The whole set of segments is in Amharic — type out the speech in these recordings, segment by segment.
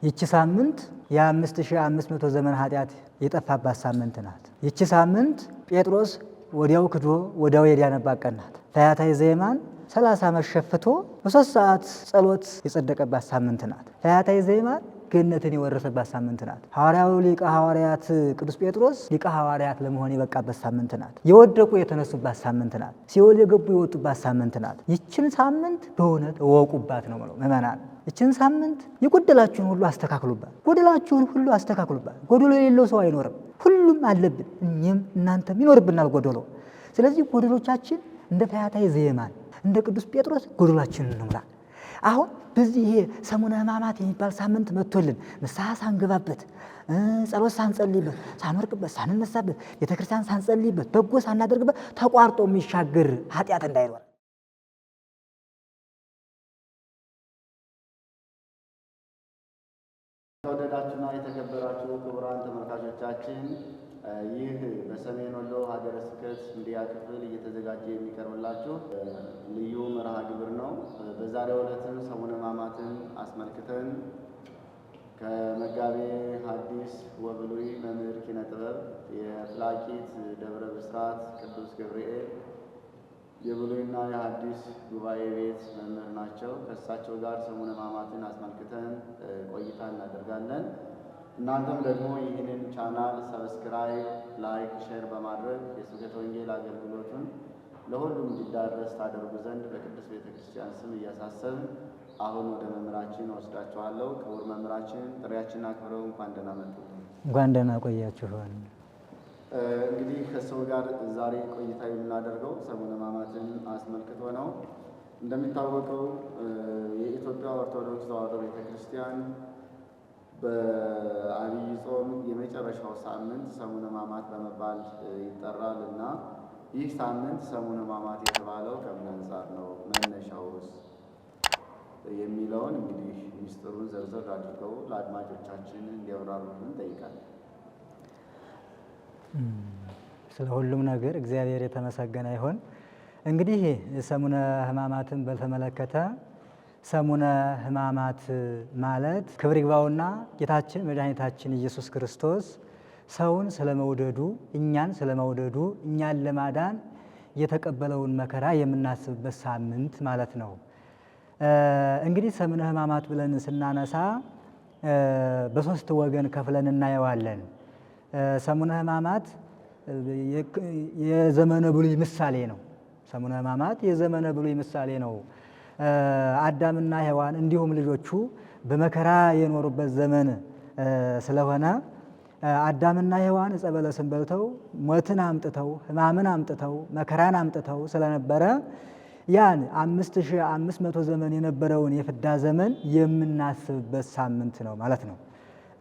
ይቺ ሳምንት የ5500 ዘመን ኃጢአት የጠፋባት ሳምንት ናት። ይቺ ሳምንት ጴጥሮስ ወዲያው ክዶ ወዲያው የዳነባት ቀን ናት። ፈያታዊ ዘየማን 30 ዓመት ሸፍቶ በ3 ሰዓት ጸሎት የጸደቀባት ሳምንት ናት። ፈያታዊ ዘየማን ገነትን የወረሰባት ሳምንት ናት። ሐዋርያው ሊቀ ሐዋርያት ቅዱስ ጴጥሮስ ሊቀ ሐዋርያት ለመሆን የበቃበት ሳምንት ናት። የወደቁ የተነሱባት ሳምንት ናት። ሲኦል የገቡ የወጡባት ሳምንት ናት። ይችን ሳምንት በእውነት እወቁባት ነው ማለት ምእመናን። ይችን ሳምንት የጎደላችሁን ሁሉ አስተካክሉባት። ጎደላችሁን ሁሉ አስተካክሉባት። ጎደሎ የሌለው ሰው አይኖርም። ሁሉም አለብን። እኛም እናንተም ይኖርብናል ጎደሎ። ስለዚህ ጎደሎቻችን እንደ ፈያታዊ ዘየማን እንደ ቅዱስ ጴጥሮስ ጎደላችንን እንሙላ። አሁን በዚህ ይሄ ሰሙነ ሕማማት የሚባል ሳምንት መጥቶልን ንስሐ ሳንገባበት ጸሎት ሳንጸልይበት ሳንወርቅበት ሳንነሳበት ቤተክርስቲያን ሳንጸልይበት በጎ ሳናደርግበት ተቋርጦ የሚሻገር ኃጢአት እንዳይኖር ተወደዳችሁና የተከበራችሁ ክቡራን ተመልካቾቻችን ይህ በሰሜን ወሎ ሀገረ ስብከት ሚዲያ ክፍል እየተዘጋጀ የሚቀርብላችሁ ልዩ መርሃ ግብር ነው። በዛሬው ዕለትም ሰሙነ ሕማማትን አስመልክተን ከመጋቤ ሐዲስ ወብሉይ መምህር ኪነ ጥበብ የፍላቂት ደብረ ብስራት ቅዱስ ገብርኤል የብሉይና የሐዲስ ጉባኤ ቤት መምህር ናቸው። ከእሳቸው ጋር ሰሙነ ሕማማትን አስመልክተን ቆይታ እናደርጋለን። እናንተም ደግሞ ይህንን ቻናል ሰብስክራይብ፣ ላይክ፣ ሼር በማድረግ የስብከተ ወንጌል አገልግሎቱን ለሁሉም እንዲዳረስ ታደርጉ ዘንድ በቅድስት ቤተ ክርስቲያን ስም እያሳሰብን አሁን ወደ መምህራችን ወስዳችኋለሁ። ክቡር መምህራችን ጥሪያችንን አክብረው እንኳን ደህና መጡ። እንኳን ደህና ቆያችሁ። እንግዲህ ከሰው ጋር ዛሬ ቆይታ የምናደርገው ሰሙነ ሕማማትን አስመልክቶ ነው። እንደሚታወቀው የኢትዮጵያ ኦርቶዶክስ ተዋሕዶ ቤተ ክርስቲያን በዐቢይ ጾም የመጨረሻው ሳምንት ሰሙነ ሕማማት በመባል ይጠራል እና ይህ ሳምንት ሰሙነ ሕማማት የተባለው ከምን አንጻር ነው? መነሻውስ የሚለውን እንግዲህ ሚስጥሩን ዘርዘር አድርገው ለአድማጮቻችን እንዲያብራሩልን እንጠይቃለን። ስለ ሁሉም ነገር እግዚአብሔር የተመሰገነ ይሁን። እንግዲህ ሰሙነ ሕማማትን በተመለከተ ሰሙነ ሕማማት ማለት ክብር ይግባውና ጌታችን መድኃኒታችን ኢየሱስ ክርስቶስ ሰውን ስለመውደዱ እኛን ስለመውደዱ እኛን ለማዳን የተቀበለውን መከራ የምናስብበት ሳምንት ማለት ነው። እንግዲህ ሰሙነ ሕማማት ብለን ስናነሳ በሶስት ወገን ከፍለን እናየዋለን። ሰሙነ ሕማማት የዘመነ ብሉይ ምሳሌ ነው። ሰሙነ ሕማማት የዘመነ ብሉይ ምሳሌ ነው። አዳምና ሔዋን እንዲሁም ልጆቹ በመከራ የኖሩበት ዘመን ስለሆነ አዳምና ሔዋን ዕፀ በለስን በልተው ሞትን አምጥተው ሕማምን አምጥተው መከራን አምጥተው ስለነበረ ያን 5500 ዘመን የነበረውን የፍዳ ዘመን የምናስብበት ሳምንት ነው ማለት ነው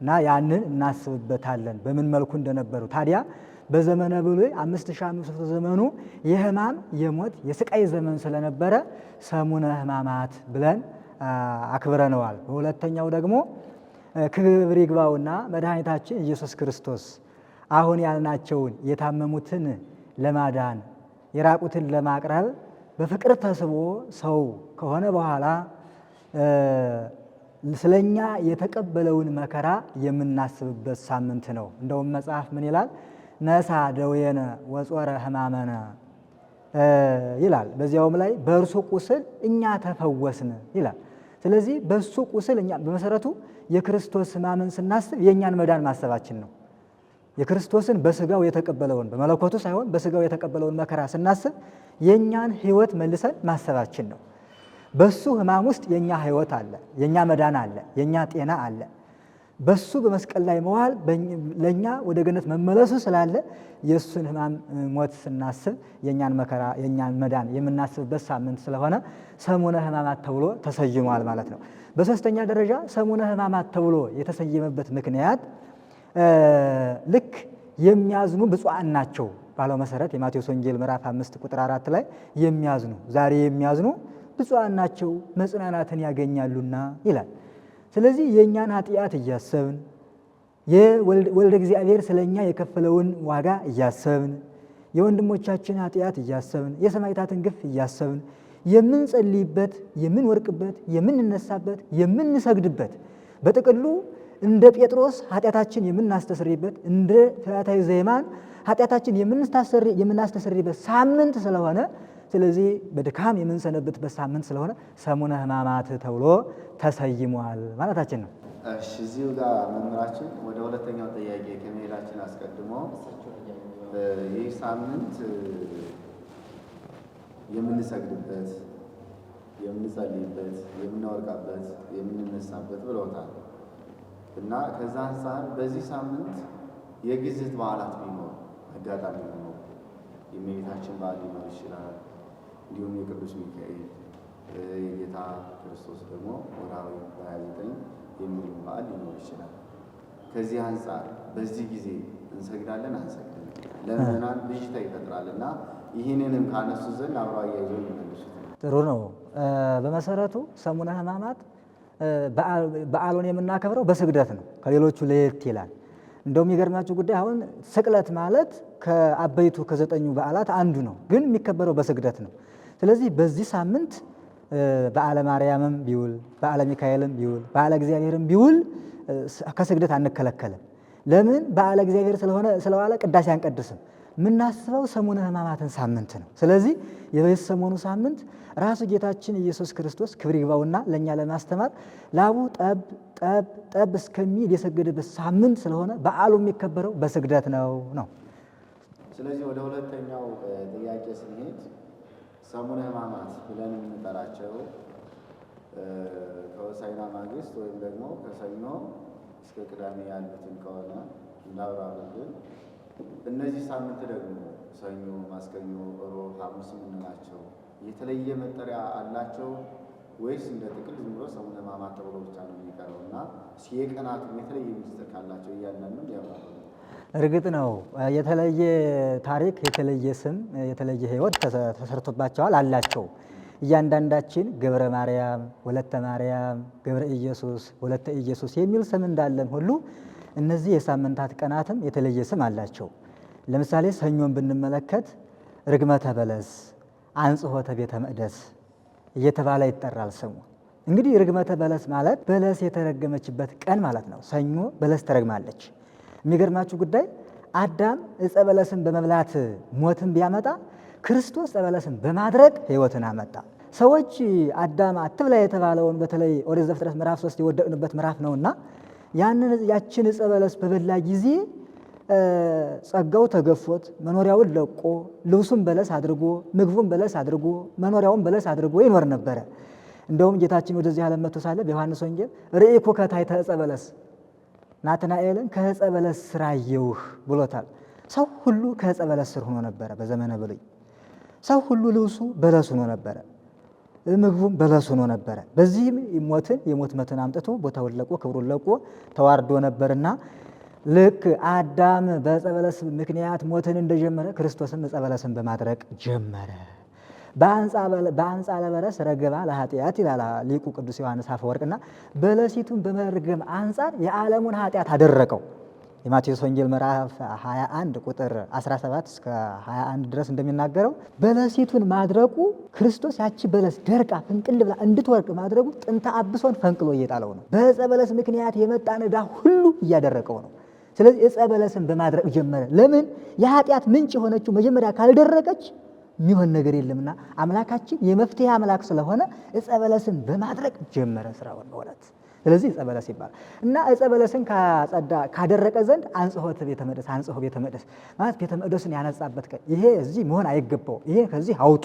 እና ያንን እናስብበታለን በምን መልኩ እንደነበሩ። ታዲያ በዘመነ ብሉይ 5500 ዘመኑ የሕማም የሞት የስቃይ ዘመን ስለነበረ ሰሙነ ሕማማት ብለን አክብረነዋል። በሁለተኛው ደግሞ ክብር ይግባውና መድኃኒታችን ኢየሱስ ክርስቶስ አሁን ያልናቸውን የታመሙትን ለማዳን የራቁትን ለማቅረብ በፍቅር ተስቦ ሰው ከሆነ በኋላ ስለኛ የተቀበለውን መከራ የምናስብበት ሳምንት ነው። እንደውም መጽሐፍ ምን ይላል? ነሳ ደዌነ ወጾረ ሕማመነ ይላል። በዚያውም ላይ በእርሱ ቁስል እኛ ተፈወስን ይላል። ስለዚህ በእሱ ቁስል እኛ በመሰረቱ የክርስቶስ ሕማምን ስናስብ የእኛን መዳን ማሰባችን ነው። የክርስቶስን በስጋው የተቀበለውን በመለኮቱ ሳይሆን በስጋው የተቀበለውን መከራ ስናስብ የእኛን ሕይወት መልሰን ማሰባችን ነው። በሱ ሕማም ውስጥ የእኛ ሕይወት አለ፣ የእኛ መዳን አለ፣ የእኛ ጤና አለ። በሱ በመስቀል ላይ መዋል ለእኛ ወደ ገነት መመለሱ ስላለ የእሱን ሕማም ሞት ስናስብ የእኛን መከራ የእኛን መዳን የምናስብበት ሳምንት ስለሆነ ሰሙነ ሕማማት ተብሎ ተሰይሟል ማለት ነው። በሶስተኛ ደረጃ ሰሙነ ሕማማት ተብሎ የተሰየመበት ምክንያት ልክ የሚያዝኑ ብፁዓን ናቸው ባለው መሰረት የማቴዎስ ወንጌል ምዕራፍ 5 ቁጥር 4 ላይ የሚያዝኑ ዛሬ የሚያዝኑ ብፁዓን ናቸው መጽናናትን ያገኛሉና ይላል። ስለዚህ የእኛን ኃጢአት እያሰብን ወልደ እግዚአብሔር ስለኛ የከፈለውን ዋጋ እያሰብን የወንድሞቻችን ኃጢአት እያሰብን የሰማዕታትን ግፍ እያሰብን የምንጸልይበት የምንወርቅበት የምንነሳበት የምንሰግድበት በጥቅሉ እንደ ጴጥሮስ ኃጢአታችን የምናስተሰርይበት፣ እንደ ፈያታዊ ዘየማን ኃጢአታችን የምናስተሰርይበት ሳምንት ስለሆነ ስለዚህ በድካም የምንሰነብትበት ሳምንት ስለሆነ ሰሙነ ሕማማት ተብሎ ተሰይሟል ማለታችን ነው። እሺ እዚሁ ጋር መምህራችን ወደ ሁለተኛው ጥያቄ ከመሄዳችን አስቀድሞ ይህ ሳምንት የምንሰግድበት፣ የምንጸልይበት፣ የምናወርቃበት፣ የምንነሳበት ብለውታል እና ከዛ አንጻር በዚህ ሳምንት የግዝት በዓላት ቢኖር አጋጣሚ ሆኖ የእመቤታችን በዓል ሊኖር ይችላል። እንዲሁም የቅዱስ ሚካኤል የጌታ ክርስቶስ ደግሞ ወርሃዊ በ29 የሚውል በዓል ሊኖር ይችላል። ከዚህ አንጻር በዚህ ጊዜ እንሰግዳለን አንሰግድም ለምዕመናን ብዥታ ይፈጥራል እና ይህንንም ካነሱ ዘንድ አብረው አያይዘው የሚመልሱት ጥሩ ነው። በመሰረቱ ሰሙነ ሕማማት በዓሉን የምናከብረው በስግደት ነው። ከሌሎቹ ለየት ይላል። እንደውም የሚገርማችሁ ጉዳይ አሁን ስቅለት ማለት ከአበይቱ ከ9 በዓላት አንዱ ነው፣ ግን የሚከበረው በስግደት ነው። ስለዚህ በዚህ ሳምንት በዓለ ማርያምም ቢውል በዓለ ሚካኤልም ቢውል በዓለ እግዚአብሔርም ቢውል ከስግደት አንከለከልም። ለምን? በዓለ እግዚአብሔር ስለዋለ ቅዳሴ አንቀድስም። የምናስበው ሰሙነ ሕማማትን ሳምንት ነው። ስለዚህ የሰሞኑ ሳምንት ራሱ ጌታችን ኢየሱስ ክርስቶስ ክብር ይግባውና ለእኛ ለማስተማር ላቡ ጠብ ጠብ ጠብ እስከሚል የሰገደበት ሳምንት ስለሆነ በዓሉ የሚከበረው በስግደት ነው። ስለዚህ ወደ ሁለተኛው ጥያቄ ስንሄድ ሰሙነ ሕማማት ብለን የምንጠራቸው ከሆሳዕና ማግስት ወይም ደግሞ ከሰኞ እስከ ቅዳሜ ያሉትን ከሆነ እንዳብራሩልን፣ እነዚህ ሳምንት ደግሞ ሰኞ፣ ማክሰኞ፣ ሮብ፣ ሐሙስ የምንላቸው የተለየ መጠሪያ አላቸው ወይስ እንደ ጥቅል ዝም ብሎ ሰሙነ ሕማማት ተብሎ ብቻ ነው የሚቀረው? እና የቀናቱ የተለየ ምስጢር ካላቸው እያንዳንዱ ያብራሩ። እርግጥ ነው የተለየ ታሪክ፣ የተለየ ስም፣ የተለየ ሕይወት ተሰርቶባቸዋል አላቸው። እያንዳንዳችን ገብረ ማርያም፣ ወለተ ማርያም፣ ገብረ ኢየሱስ፣ ወለተ ኢየሱስ የሚል ስም እንዳለን ሁሉ እነዚህ የሳምንታት ቀናትም የተለየ ስም አላቸው። ለምሳሌ ሰኞን ብንመለከት ርግመተ በለስ፣ አንጽሖተ ቤተ መቅደስ እየተባለ ይጠራል ስሙ። እንግዲህ ርግመተ በለስ ማለት በለስ የተረገመችበት ቀን ማለት ነው። ሰኞ በለስ ተረግማለች። የሚገርማችሁ ጉዳይ አዳም ዕፀ በለስን በመብላት ሞትን ቢያመጣ ክርስቶስ ዕፀ በለስን በማድረግ ሕይወትን አመጣ። ሰዎች አዳም አትብላ የተባለውን በተለይ ኦሪት ዘፍጥረት ምዕራፍ 3 የወደቅንበት ምዕራፍ ነውና ያችን ዕፀ በለስ በበላ ጊዜ ጸጋው ተገፎት መኖሪያውን ለቆ ልብሱን በለስ አድርጎ ምግቡን በለስ አድርጎ መኖሪያውን በለስ አድርጎ ይኖር ነበረ። እንደውም ጌታችን ወደዚህ ዓለም መጥቶ ሳለ በዮሐንስ ወንጌል ርኢኩ ከታሕተ ዕፀ በለስ፣ ናትናኤልን ከዕፀ በለስ ስር አየሁህ ብሎታል። ሰው ሁሉ ከዕፀ በለስ ስር ሆኖ ነበረ። በዘመነ ብሉይ ሰው ሁሉ ልብሱ በለስ ሆኖ ነበረ፣ ምግቡም በለስ ሆኖ ነበረ። በዚህም የሞት መትን አምጥቶ ቦታውን ለቆ ክብሩን ለቆ ተዋርዶ ነበርና ልክ አዳም በዕፀ በለስ ምክንያት ሞትን እንደጀመረ ክርስቶስም ዕፀ በለስን በማድረግ ጀመረ። በአንጻለ በለስ ረገባ ለኃጢአት ይላል ሊቁ ቅዱስ ዮሐንስ አፈወርቅና በለሲቱን በመርገም አንጻር የዓለሙን ኃጢአት አደረቀው። የማቴዎስ ወንጌል ምዕራፍ 21 ቁጥር 17 እስከ 21 ድረስ እንደሚናገረው በለሲቱን ማድረቁ ክርስቶስ ያቺ በለስ ደርቃ ፍንቅል ብላ እንድትወርቅ ማድረጉ ጥንተ አብሶን ፈንቅሎ እየጣለው ነው። በዕፀ በለስ ምክንያት የመጣን ዕዳ ሁሉ እያደረቀው ነው። ስለዚህ ዕፀ በለስን በማድረቅ ጀመረ። ለምን? የኃጢአት ምንጭ የሆነችው መጀመሪያ ካልደረቀች የሚሆን ነገር የለምና አምላካችን የመፍትሄ አምላክ ስለሆነ ዕፀ በለስን በማድረቅ ጀመረ ስራውን በእውነት። ስለዚህ ዕፀ በለስ ይባላል እና ዕፀ በለስን ካደረቀ ዘንድ አንጽሖተ ቤተ መቅደስ፣ አንጽሖ ቤተ መቅደስ ማለት ቤተ መቅደስን ያነጻበት ቀን፣ ይሄ እዚህ መሆን አይገባው፣ ይሄ ከዚህ አውጡ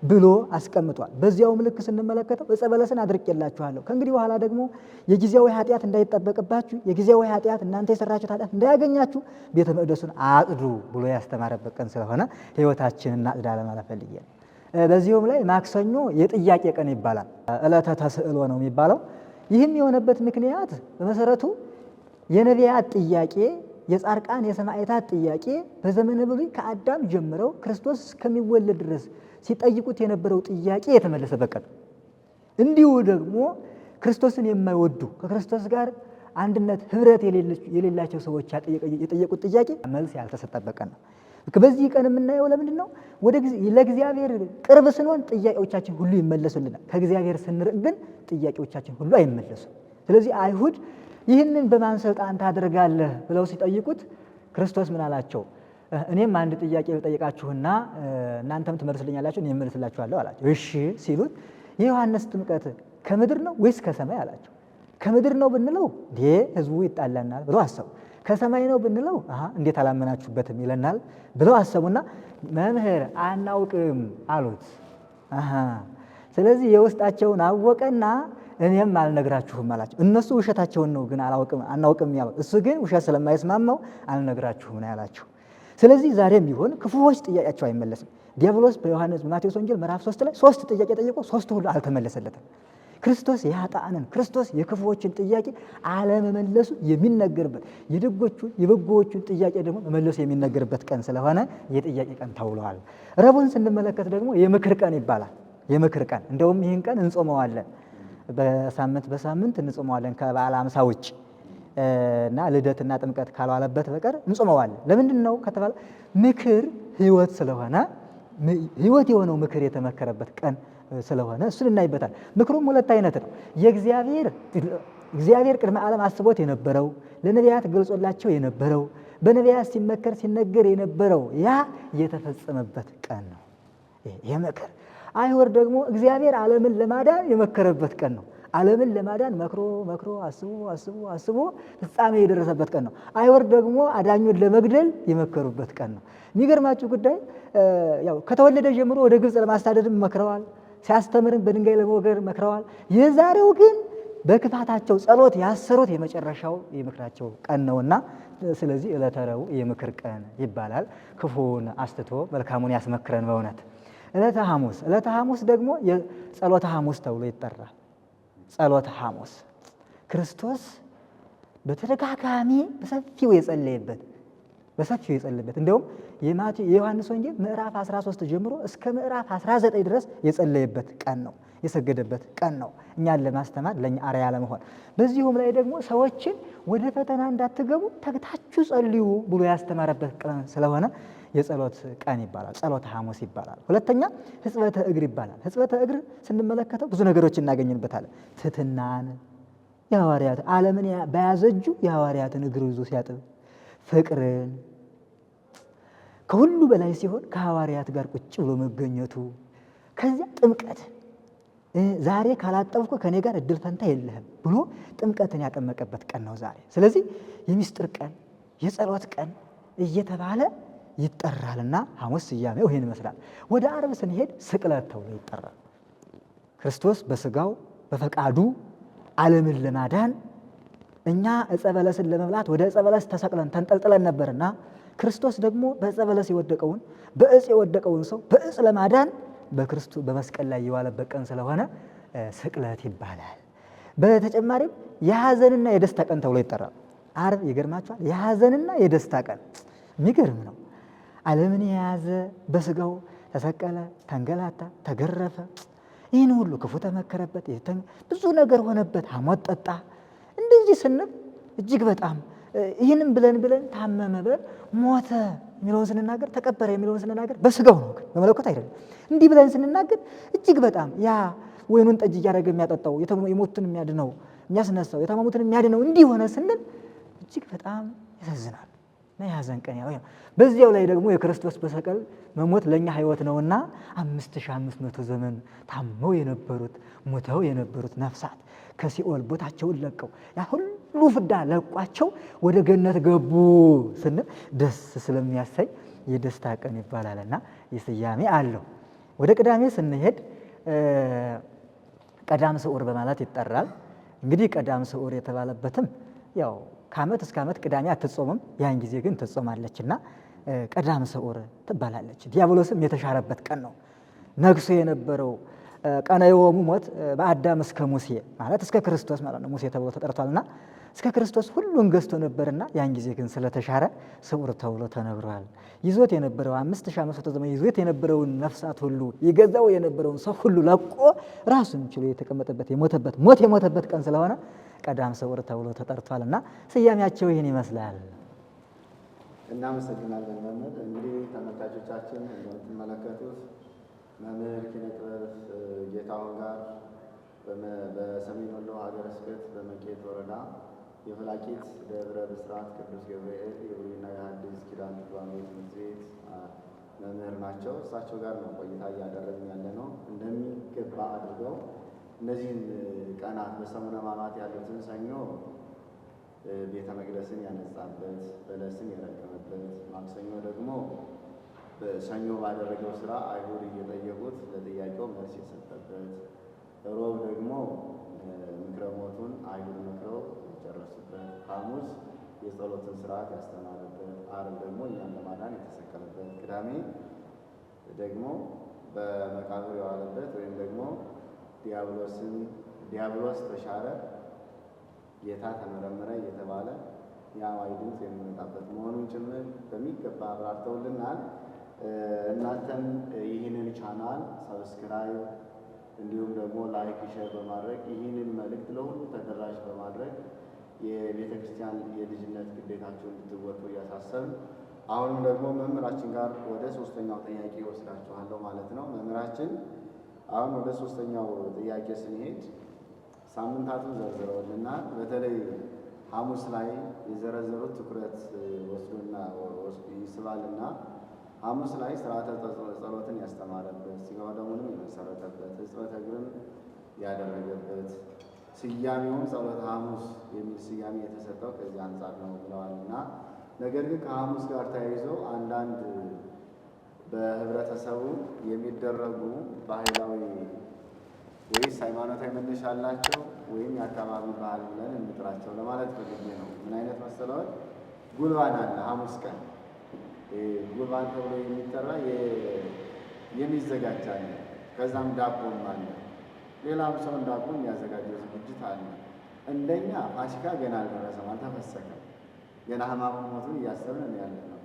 ብሎ አስቀምጧል። በዚያው ምልክ ስንመለከተው ዕፀ በለስን አድርቄላችኋለሁ፣ ከእንግዲህ በኋላ ደግሞ የጊዜያዊ ኃጢአት እንዳይጠበቅባችሁ፣ የጊዜያዊ ኃጢአት እናንተ የሰራችሁት ኃጢአት እንዳያገኛችሁ ቤተ መቅደሱን አጽዱ ብሎ ያስተማረበት ቀን ስለሆነ ሕይወታችንን እናጽዳ ለማለት ፈልጌ ነው። በዚሁም ላይ ማክሰኞ የጥያቄ ቀን ይባላል። ዕለተ ተስዕሎ ነው የሚባለው። ይህም የሆነበት ምክንያት በመሰረቱ የነቢያት ጥያቄ፣ የጻድቃን የሰማዕታት ጥያቄ በዘመነ ብሉይ ከአዳም ጀምረው ክርስቶስ እስከሚወለድ ድረስ ሲጠይቁት የነበረው ጥያቄ የተመለሰበት ቀን። እንዲሁ ደግሞ ክርስቶስን የማይወዱ ከክርስቶስ ጋር አንድነት ህብረት የሌላቸው ሰዎች የጠየቁት ጥያቄ መልስ ያልተሰጠበት ቀን ነው። በዚህ ቀን የምናየው ለምንድን ነው? ለእግዚአብሔር ቅርብ ስንሆን ጥያቄዎቻችን ሁሉ ይመለሱልናል። ከእግዚአብሔር ስንርቅ ግን ጥያቄዎቻችን ሁሉ አይመለሱም። ስለዚህ አይሁድ ይህንን በማን ስልጣን ታደርጋለህ ብለው ሲጠይቁት ክርስቶስ ምን አላቸው? እኔም አንድ ጥያቄ ልጠይቃችሁና እናንተም ትመልሱልኛላችሁ፣ እኔም እመልስላችኋለሁ አላቸው። እሺ ሲሉት የዮሐንስ ጥምቀት ከምድር ነው ወይስ ከሰማይ አላቸው። ከምድር ነው ብንለው ህዝቡ ይጣላናል ብለው አሰቡ። ከሰማይ ነው ብንለው እንዴት አላመናችሁበትም ይለናል ብለው አሰቡና መምህር አናውቅም አሉት። ስለዚህ የውስጣቸውን አወቀና እኔም አልነግራችሁም አላቸው። እነሱ ውሸታቸውን ነው ግን አናውቅም ያሉት፣ እሱ ግን ውሸት ስለማይስማማው አልነግራችሁም ነው ያላቸው። ስለዚህ ዛሬም ቢሆን ክፉዎች ጥያቄያቸው አይመለስም። ዲያብሎስ በማቴዎስ ወንጌል ምዕራፍ 3 ላይ 3 ጥያቄ ጠይቆ 3 ሁሉ አልተመለሰለትም። ክርስቶስ የኃጥአንን ክርስቶስ የክፉዎችን ጥያቄ አለመመለሱ የሚነገርበት የበጎዎቹን ጥያቄ ደግሞ መመለሱ የሚነገርበት ቀን ስለሆነ የጥያቄ ቀን ተብሏል። ረቡዕን ስንመለከት ደግሞ የምክር ቀን ይባላል። የምክር ቀን እንደውም ይህን ቀን እንጾመዋለን። በሳምንት እንጾመዋለን ከበዓለ ሃምሳ ውጭ እና ልደትና ጥምቀት ካልዋለበት በቀር እንጾመዋለን። ለምንድን ነው ከተባለ ምክር ሕይወት ስለሆነ ሕይወት የሆነው ምክር የተመከረበት ቀን ስለሆነ እሱን እናይበታል። ምክሩም ሁለት አይነት ነው። እግዚአብሔር ቅድመ ዓለም አስቦት የነበረው ለነቢያት ገልጾላቸው የነበረው በነቢያት ሲመከር ሲነገር የነበረው ያ የተፈጸመበት ቀን ነው። ይሄ ምክር አይሁድ ደግሞ እግዚአብሔር ዓለምን ለማዳን የመከረበት ቀን ነው። ዓለምን ለማዳን መክሮ አስቦ ፍጻሜ የደረሰበት ቀን ነው። አይሁድ ደግሞ አዳኙን ለመግደል የመከሩበት ቀን ነው። የሚገርማችሁ ጉዳይ ያው ከተወለደ ጀምሮ ወደ ግብፅ ለማሳደድም መክረዋል። ሲያስተምርም በድንጋይ ለመወገር መክረዋል። የዛሬው ግን በክፋታቸው ጸሎት ያሰሩት የመጨረሻው የምክራቸው ቀን ነውና ስለዚህ ዕለተ ረቡዕ የምክር ቀን ይባላል። ክፉን አስትቶ መልካሙን ያስመክረን በእውነት። ዕለተ ሐሙስ ደግሞ የጸሎተ ሐሙስ ተብሎ ይጠራል። ጸሎተ ሐሙስ ክርስቶስ በተደጋጋሚ በሰፊው የጸለየበት እንደውም የዮሐንስ ወንጌል ምዕራፍ 13 ጀምሮ እስከ ምዕራፍ 19 ድረስ የጸለየበት ቀን ነው፣ የሰገደበት ቀን ነው፣ እኛን ለማስተማር ለእኛ አርአያ ለመሆን። በዚሁም ላይ ደግሞ ሰዎችን ወደ ፈተና እንዳትገቡ ተግታችሁ ጸልዩ ብሎ ያስተማረበት ቀን ስለሆነ የጸሎት ቀን ይባላል፣ ጸሎተ ሐሙስ ይባላል። ሁለተኛ ሕጽበተ እግር ይባላል። ሕጽበተ እግር ስንመለከተው ብዙ ነገሮችን እናገኝበታለን። ትሕትናን፣ የሐዋርያት ዓለምን በያዘ እጁ የሐዋርያትን እግር ይዞ ሲያጥብ፣ ፍቅርን ከሁሉ በላይ ሲሆን ከሐዋርያት ጋር ቁጭ ብሎ መገኘቱ፣ ከዚያ ጥምቀት ዛሬ ካላጠብኩ ከኔ ጋር እድል ፈንታ የለህም ብሎ ጥምቀትን ያጠመቀበት ቀን ነው ዛሬ። ስለዚህ የምስጢር ቀን፣ የጸሎት ቀን እየተባለ ይጠራልና ሐሙስ ስያሜው ይሄን ይመስላል። ወደ ዓርብ ስንሄድ ስቅለት ተብሎ ይጠራል። ክርስቶስ በስጋው በፈቃዱ ዓለምን ለማዳን እኛ ዕፀ በለስን ለመብላት ወደ ዕፀ በለስ ተሰቅለን ተንጠልጥለን ነበርና ክርስቶስ ደግሞ በዕፀ በለስ የወደቀውን በዕፅ የወደቀውን ሰው በዕፅ ለማዳን በመስቀል ላይ የዋለበት ቀን ስለሆነ ስቅለት ይባላል። በተጨማሪም የሐዘንና የደስታ ቀን ተብሎ ይጠራል። ዓርብ ይገርማችኋል፣ የሐዘንና የደስታ ቀን የሚገርም ነው። ዓለምን የያዘ በስጋው ተሰቀለ፣ ተንገላታ፣ ተገረፈ። ይህን ሁሉ ክፉ ተመከረበት፣ ብዙ ነገር ሆነበት፣ ሐሞት ጠጣ። እንደዚህ ስንል እጅግ በጣም ይህንም ብለን ታመመ ብለን ሞተ የሚለውን ስንናገር ተቀበረ የሚለውን ስንናገር በስጋው ነው፣ ግን በመለኮት አይደለም። እንዲህ ብለን ስንናገር እጅግ በጣም ያ ወይኑን ጠጅ እያደረገ የሚያጠጣው የሞቱትን የሚያድነው የሚያስነሳው የታመሙትን የሚያድነው እንዲህ ሆነ ስንል እጅግ በጣም ያሳዝናል። የሐዘን ቀን ያው በዚያው ላይ ደግሞ የክርስቶስ በሰቀል መሞት ለእኛ ሕይወት ነውና 5500 ዘመን ታመው የነበሩት ሞተው የነበሩት ነፍሳት ከሲኦል ቦታቸውን ለቀው ያ ሁሉ ፍዳ ለቋቸው ወደ ገነት ገቡ ስንል ደስ ስለሚያሰኝ የደስታ ቀን ይባላልና የስያሜ አለው። ወደ ቅዳሜ ስንሄድ ቀዳም ስዑር በማለት ይጠራል። እንግዲህ ቀዳም ስዑር የተባለበትም ያው ከዓመት እስከ ዓመት ቅዳሜ አትጾምም፣ ያን ጊዜ ግን ትጾማለችና ቀዳም ስዑር ትባላለች። ዲያብሎስም የተሻረበት ቀን ነው። ነግሶ የነበረው ቀነዮሙ ሞት በአዳም እስከ ሙሴ ማለት እስከ ክርስቶስ ማለት ነው። ሙሴ ተብሎ ተጠርቷልና እስከ ክርስቶስ ሁሉን ገዝቶ ነበርና ያን ጊዜ ግን ስለተሻረ ስዑር ተብሎ ተነግሯል። ይዞት የነበረው 5500 ዘመን ይዞት የነበረውን ነፍሳት ሁሉ ይገዛው የነበረውን ሰው ሁሉ ለቆ ራሱን ችሎ የተቀመጠበት ሞት የሞተበት ቀን ስለሆነ ቀዳም ስዑር ተብሎ ተጠርቷልና ስያሜያቸው ይህን ይመስላል። እናመሰግናለን መምህር። እንግዲህ ተመልካቾቻችን እንደምትመለከቱት መምህር ኪነጥበብ ጌታሁን ጋር በሰሜን ወሎ ሀገረ ስብከት በመቄት ወረዳ የፍላቂት ደብረ ብስራት ቅዱስ ገብርኤል የብሉይና የሐዲስ ኪዳን ትርጓሜ ትምህርት ቤት መምህር ናቸው። እሳቸው ጋር ነው ቆይታ እያደረግን ያለ ነው። እንደሚገባ አድርገው እነዚህን ቀናት በሰሙነ ሕማማት ያሉትን ሰኞ ቤተ መቅደስን ያነጻበት፣ በለስን የረገመበት፣ ማክሰኞ ደግሞ ሰኞ ባደረገው ስራ አይሁድ እየጠየቁት ለጥያቄው መልስ የሰጠበት፣ ሮብ ደግሞ ምክረ ሞቱን አይሁድ መክረው የጨረሱበት፣ ሐሙስ የጸሎትን ስርዓት ያስተማረበት፣ ዓርብ ደግሞ እኛን ለማዳን የተሰቀለበት፣ ቅዳሜ ደግሞ በመቃብር የዋለበት ወይም ደግሞ ዲያብሎስ ተሻረ ጌታ ተመረመረ እየተባለ የአዋይ ድምፅ የሚመጣበት መሆኑን ጭምር በሚገባ አብራርተውልናል። እናንተም ይህንን ቻናል ሰብስክራይብ እንዲሁም ደግሞ ላይክ ሼር በማድረግ ይህንን መልእክት ለሁሉ ተደራሽ በማድረግ የቤተ ክርስቲያን የልጅነት ግዴታችሁን እንድትወጡ እያሳሰብን አሁንም ደግሞ መምህራችን ጋር ወደ ሶስተኛው ጥያቄ ወስዳችኋለሁ ማለት ነው። መምህራችን አሁን ወደ ሶስተኛው ጥያቄ ስንሄድ ሳምንታቱን ዘርዝረውልናል። በተለይ ሐሙስ ላይ የዘረዘሩት ትኩረት ወስዶና ይስባልና ሐሙስ ላይ ስርዓተ ጸሎትን ያስተማረበት፣ ሥጋው ደሙንም የመሰረተበት፣ ሕጽበተ እግርን ያደረገበት፣ ስያሜውን ጸሎተ ሐሙስ የሚል ስያሜ የተሰጠው ከዚህ አንጻር ነው ብለዋልና ነገር ግን ከሐሙስ ጋር ተያይዞ አንዳንድ በህብረተሰቡ የሚደረጉ ባህላዊ ወይስ ሃይማኖታዊ መነሻ አላቸው ወይም የአካባቢ ባህል ብለን እንጥራቸው ለማለት ፈልጌ ነው። ምን አይነት መሰለዎት? ጉልባን አለ ሐሙስ ቀን ጉልባን ተብሎ የሚጠራ የሚዘጋጅ አለ። ከዛም ዳቦም አለ። ሌላም ሰው ዳቦ የሚያዘጋጀው ዝግጅት አለ። እንደኛ ፋሲካ ገና አልደረሰም፣ አልተፈሰከም። ገና ሕማሙን ሞቱን እያሰብን ያለ ነው።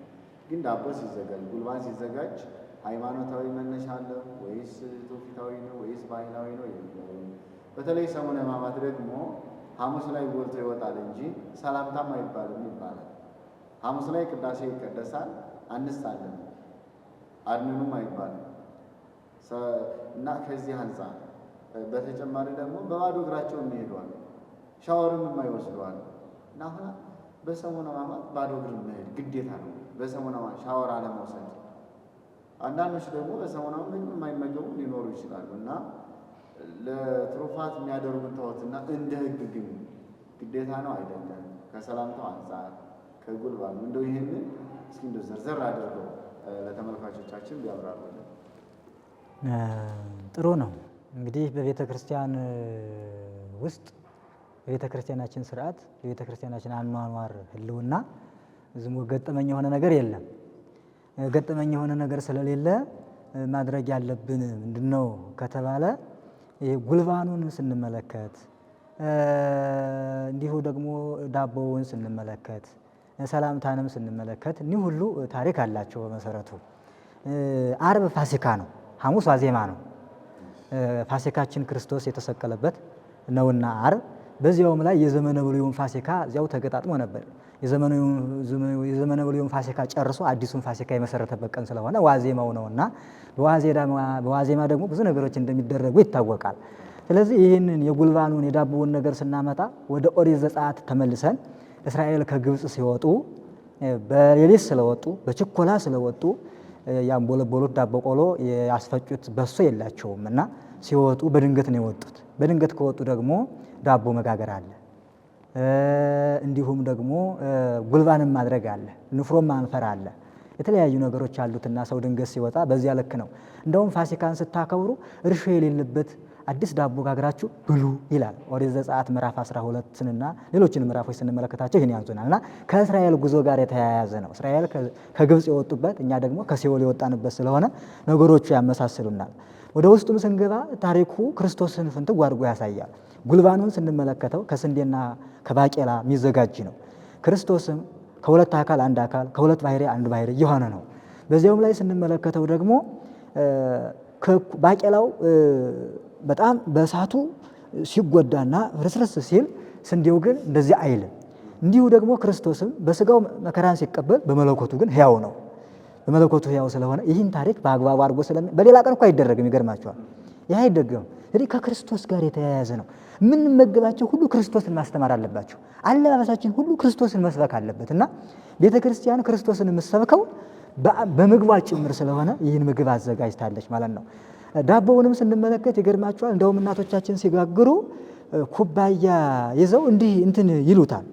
ግን ዳቦ ሲዘጋጅ ጉልባን ሲዘጋጅ ሃይማኖታዊ መነሻ አለው ወይስ ትውፊታዊ ነው ወይስ ባህላዊ ነው የሚለው በተለይ ሰሙነ ሕማማት ደግሞ ሐሙስ ላይ ጎልቶ ይወጣል እንጂ ሰላምታም አይባልም ይባላል። ሐሙስ ላይ ቅዳሴ ይቀደሳል፣ አንስታለን አድንኑም አይባልም እና ከዚህ አንጻር በተጨማሪ ደግሞ በባዶ እግራቸው የሚሄዷል፣ ሻወርም የማይወስዷል እና አሁን በሰሙነ ሕማማት ባዶ እግር መሄድ ግዴታ ነው። በሰሙነ ሕማማት ሻወር አለመውሰድ። አንዳንዶች ደግሞ በሰሙነ ሕማማት ምንም የማይመገቡ ሊኖሩ ይችላሉ እና ለትሩፋት የሚያደርጉት ተውትና እንደ ሕግ ግን ግዴታ ነው አይደለም? ከሰላምታው አንጻር ከጉልባኑ እንደው ይህንን እስኪ እንደው ዘርዘር አድርገው ለተመልካቾቻችን ቢያብራሩልን። ጥሩ ነው። እንግዲህ በቤተ ክርስቲያን ውስጥ በቤተ ክርስቲያናችን ስርዓት በቤተ ክርስቲያናችን አኗኗር ህልውና ዝም ገጠመኝ የሆነ ነገር የለም። ገጠመኝ የሆነ ነገር ስለሌለ ማድረግ ያለብን ምንድነው ከተባለ ጉልባኑን ስንመለከት እንዲሁ ደግሞ ዳቦውን ስንመለከት ሰላምታንም ስንመለከት እኒህ ሁሉ ታሪክ አላቸው። በመሰረቱ ዓርብ ፋሲካ ነው፣ ሐሙስ ዋዜማ ነው። ፋሲካችን ክርስቶስ የተሰቀለበት ነውና ዓርብ። በዚያውም ላይ የዘመነ ብሉይን ፋሲካ እዚያው ተገጣጥሞ ነበር። የዘመነ ብሉይን ፋሲካ ጨርሶ አዲሱን ፋሲካ የመሰረተበት ቀን ስለሆነ ዋዜማው ነውና በዋዜማ ደግሞ ብዙ ነገሮች እንደሚደረጉ ይታወቃል። ስለዚህ ይህንን የጉልባኑን የዳቦውን ነገር ስናመጣ ወደ ኦሪት ዘጸአት ተመልሰን እስራኤል ከግብፅ ሲወጡ በሌሊት ስለወጡ በችኮላ ስለወጡ ያንቦለቦሉት ዳቦ ቆሎ ያስፈጩት በሶ የላቸውም እና ሲወጡ በድንገት ነው የወጡት። በድንገት ከወጡ ደግሞ ዳቦ መጋገር አለ፣ እንዲሁም ደግሞ ጉልባንም ማድረግ አለ፣ ንፍሮም ማንፈር አለ። የተለያዩ ነገሮች አሉትና ሰው ድንገት ሲወጣ በዚያ ልክ ነው። እንደውም ፋሲካን ስታከብሩ እርሾ የሌለበት አዲስ ዳቦ ጋግራችሁ ብሉ ይላል ኦሪት ዘጸአት ምዕራፍ 12ና ሌሎችን ምዕራፎች ስንመለከታቸው ይህን ያንዙናል እና ከእስራኤል ጉዞ ጋር የተያያዘ ነው። እስራኤል ከግብፅ የወጡበት እኛ ደግሞ ከሲኦል የወጣንበት ስለሆነ ነገሮቹ ያመሳስሉናል። ወደ ውስጡም ስንገባ ታሪኩ ክርስቶስን ፍንትው አድርጎ ያሳያል። ጉልባኑን ስንመለከተው ከስንዴና ከባቄላ የሚዘጋጅ ነው። ክርስቶስም ከሁለት አካል አንድ አካል ከሁለት ባሕርይ አንድ ባሕርይ የሆነ ነው። በዚያውም ላይ ስንመለከተው ደግሞ ባቄላው በጣም በእሳቱ ሲጎዳና ፍርስርስ ሲል ስንዴው ግን እንደዚህ አይልም። እንዲሁ ደግሞ ክርስቶስም በስጋው መከራን ሲቀበል በመለኮቱ ግን ሕያው ነው። በመለኮቱ ሕያው ስለሆነ ይህን ታሪክ በአግባቡ አድርጎ በሌላ ቀን እኮ አይደረግም። ይገርማቸዋል። ይህ አይደገም። እንግዲህ ከክርስቶስ ጋር የተያያዘ ነው። የምንመገባቸው ሁሉ ክርስቶስን ማስተማር አለባቸው። አለባበሳችን ሁሉ ክርስቶስን መስበክ አለበት እና ቤተ ክርስቲያን ክርስቶስን የምትሰብከው በምግቧ ጭምር ስለሆነ ይህን ምግብ አዘጋጅታለች ማለት ነው። ዳቦውንም ስንመለከት ይገርማቸዋል። እንደውም እናቶቻችን ሲጋግሩ ኩባያ ይዘው እንዲህ እንትን ይሉታል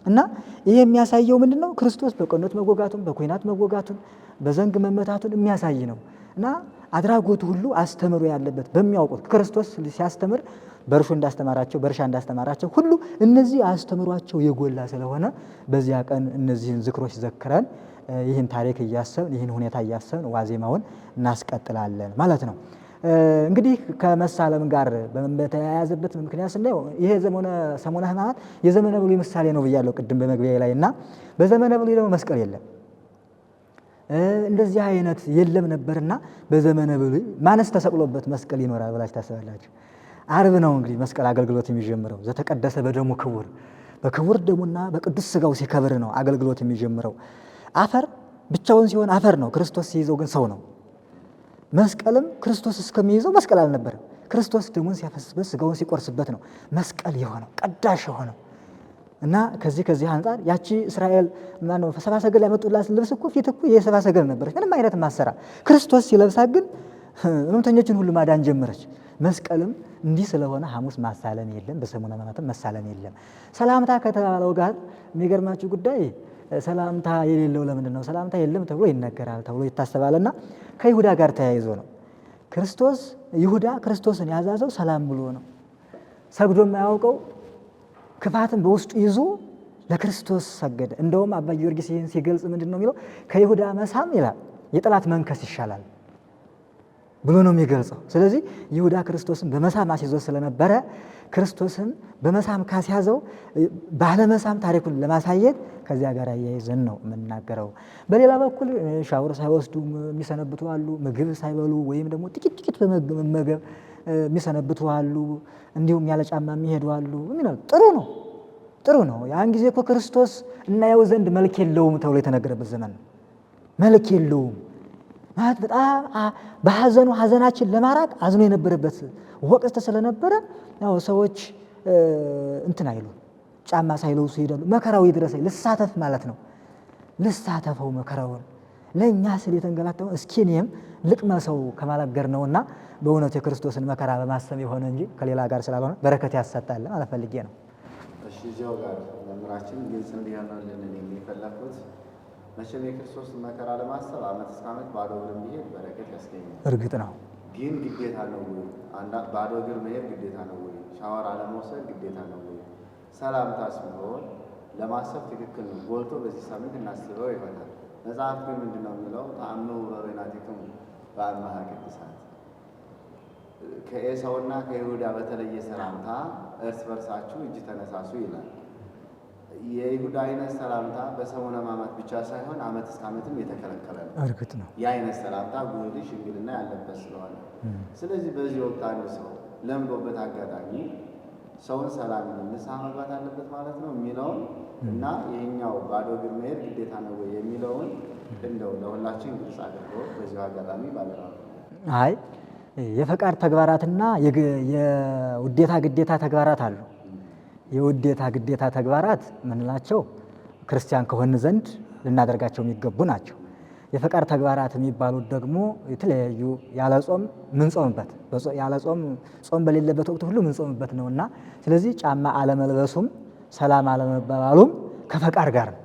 እና ይሄ የሚያሳየው ምንድን ነው? ክርስቶስ በቀኖት መወጋቱን፣ በኩናት መወጋቱን፣ በዘንግ መመታቱን የሚያሳይ ነው እና አድራጎቱ ሁሉ አስተምሮ ያለበት በሚያውቁት ክርስቶስ ሲያስተምር በእርሾ እንዳስተማራቸው በእርሻ እንዳስተማራቸው ሁሉ እነዚህ አስተምሯቸው የጎላ ስለሆነ በዚያ ቀን እነዚህን ዝክሮች ዘክረን ይህን ታሪክ እያሰብን ይህን ሁኔታ እያሰብን ዋዜማውን እናስቀጥላለን ማለት ነው። እንግዲህ ከመሳለም ጋር በተያያዘበት ምክንያት ስናየው ይሄ ሰሞነ ሕማማት የዘመነ ብሉይ ምሳሌ ነው ብያለሁ ቅድም በመግቢያ ላይ እና በዘመነ ብሉይ ደግሞ መስቀል የለም እንደዚህ አይነት የለም ነበርና በዘመነ ብሉይ ማነስ ተሰቅሎበት መስቀል ይኖራል ብላችሁ ታስባላችሁ? ዓርብ ነው እንግዲህ መስቀል አገልግሎት የሚጀምረው። ዘተቀደሰ በደሙ ክቡር፣ በክቡር ደሙና በቅዱስ ሥጋው ሲከብር ነው አገልግሎት የሚጀምረው። አፈር ብቻውን ሲሆን አፈር ነው፣ ክርስቶስ ሲይዘው ግን ሰው ነው። መስቀልም ክርስቶስ እስከሚይዘው መስቀል አልነበረም። ክርስቶስ ደሙን ሲያፈስበት ሥጋውን ሲቆርስበት ነው መስቀል የሆነው ቀዳሽ የሆነው እና ከዚህ አንጻር ያቺ እስራኤል ማነው ሰብአ ሰገል ያመጡላት ልብስ እኮ ፊት እኮ የሰብአ ሰገል ነበረች፣ ምንም አይነት ማሰራ። ክርስቶስ ሲለብሳት ግን ሕመምተኞችን ሁሉ ማዳን ጀመረች። መስቀልም እንዲህ ስለሆነ ሐሙስ ማሳለም የለም፣ በሰሙነ ሕማማትም መሳለም የለም። ሰላምታ ከተባለው ጋር የሚገርማችሁ ጉዳይ ሰላምታ የሌለው ለምንድን ነው? ሰላምታ የለም ተብሎ ይነገራል ተብሎ ይታሰባልና ከይሁዳ ጋር ተያይዞ ነው። ይሁዳ ክርስቶስን ያዛዘው ሰላም ብሎ ነው። ሰግዶ የማያውቀው ክፋትን በውስጡ ይዞ ለክርስቶስ ሰገደ። እንደውም አባ ጊዮርጊስ ይህን ሲገልጽ ምንድን ነው የሚለው? ከይሁዳ መሳም ይላል የጠላት መንከስ ይሻላል ብሎ ነው የሚገልጸው። ስለዚህ ይሁዳ ክርስቶስን በመሳም አስይዞ ስለነበረ ክርስቶስን በመሳም ካስያዘው ባለመሳም ታሪኩን ለማሳየት ከዚያ ጋር አያይዘን ነው የምናገረው። በሌላ በኩል ሻወር ሳይወስዱ የሚሰነብቱ አሉ። ምግብ ሳይበሉ ወይም ደግሞ ጥቂት በመመገብ የሚሰነብቱ አሉ። እንዲሁም ያለ ጫማ የሚሄዱ አሉ። ጥሩ ነው። ያን ጊዜ እኮ ክርስቶስ እናየው ዘንድ መልክ የለውም ተብሎ የተነገረበት ዘመን ነው። መልክ የለውም ማለት በጣም በሐዘኑ ሐዘናችን ለማራቅ አዝኖ የነበረበት ወቅት ስለነበረ ያው ሰዎች እንትን አይሉ ጫማ ሳይለብሱ ይሄዳሉ። መከራው ይድረሰኝ ልሳተፍ ማለት ነው። ልሳተፈው መከራውን ለእኛ ስል የተንገላታው እስኪ እኔም ልቅመሰው ከማለገር ነውና በእውነቱ የክርስቶስን መከራ በማሰብ የሆነ እንጂ ከሌላ ጋር ስላልሆነ በረከት ያሰጣል ማለት ፈልጌ ነው። እሺ እዚያው ጋር መምህራችን ግልጽ እንዲሆንልን የሚፈለኩት መቼም የክርስቶስን መከራ ለማሰብ ዓመት እስከ ዓመት ባዶ እግር መሄድ በረከት ያስገኛል። እርግጥ ነው። ግን ግዴታ ነው ወይ? ባዶ እግር መሄድ ግዴታ ነው ወይ? ሻወር አለመውሰድ ግዴታ ነው ወይ? ሰላምታስ ቢሆን ለማሰብ ትክክል ነው። ጎልቶ በዚህ ሳምንት እናስበው ይሆናል። መጽሐፍ ግን ምንድን ነው የሚለው? ተአምሩ በበይናቲክሙ በአምሃ ቅዱሳት፣ ከኤሳውና ከይሁዳ በተለየ ሰላምታ እርስ በርሳችሁ እጅ ተነሳሱ ይላል። የይሁዳ አይነት ሰላምታ በሰሙነ ሕማማት ብቻ ሳይሆን ዓመት እስከ ዓመትም የተከለከለ ነው። እርግጥ ነው። የአይነት ሰላምታ ጉልህ ሽምግልና ያለበት ስለሆነ፣ ስለዚህ በዚህ ወቅት አንድ ሰው ለምዶበት አጋጣሚ ሰውን ሰላም ንስሐ መግባት አለበት ማለት ነው የሚለውን እና ይሄኛው ባዶ እግር መሄድ ግዴታ ነው ወይ የሚለውን እንደው ለሁላችን ግልጽ አድርጎ በዚሁ አጋጣሚ ባለራ አይ የፈቃድ ተግባራትና የውዴታ ግዴታ ተግባራት አሉ። የውዴታ ግዴታ ተግባራት ምንላቸው? ክርስቲያን ከሆን ዘንድ ልናደርጋቸው የሚገቡ ናቸው። የፈቃድ ተግባራት የሚባሉት ደግሞ የተለያዩ ያለ ጾም ምንጾምበት ያለ ጾም በሌለበት ወቅት ሁሉ ምንጾምበት ነውና፣ ስለዚህ ጫማ አለመልበሱም ሰላም አለመባባሉም ከፈቃድ ጋር ነው፣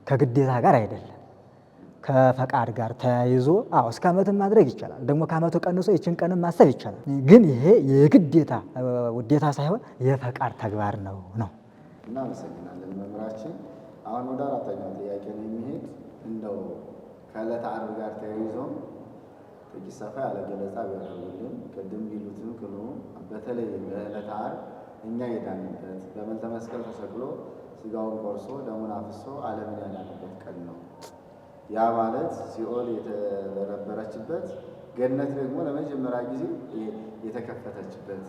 ከግዴታ ጋር አይደለም። ከፈቃድ ጋር ተያይዞ እስከ ዓመትም ማድረግ ይቻላል። ደግሞ ከዓመቱ ቀንሶ ይችን ቀንም ማሰብ ይቻላል። ግን ይሄ የግዴታ ውዴታ ሳይሆን የፈቃድ ተግባር ነው። እናመሰግናለን መምህራችን። አሁን ወደ አራተኛው ጥያቄ ነው የሚሄድ። እንደው ከዕለተ ዓርብ ጋር ተያይዞ ጥቂት ሰፋ ያለ ገለጻ ቢያደርጉልን። ቅድም ቢሉትም ክሉ በተለይ በዕለተ ዓርብ እኛ የዳንበት በመልተ መስቀል ተሰቅሎ ሥጋውን ቆርሶ ደሙን አፍሶ ዓለምን ያዳነበት ቀን ነው። ያ ማለት ሲኦል የተበረበረችበት፣ ገነት ደግሞ ለመጀመሪያ ጊዜ የተከፈተችበት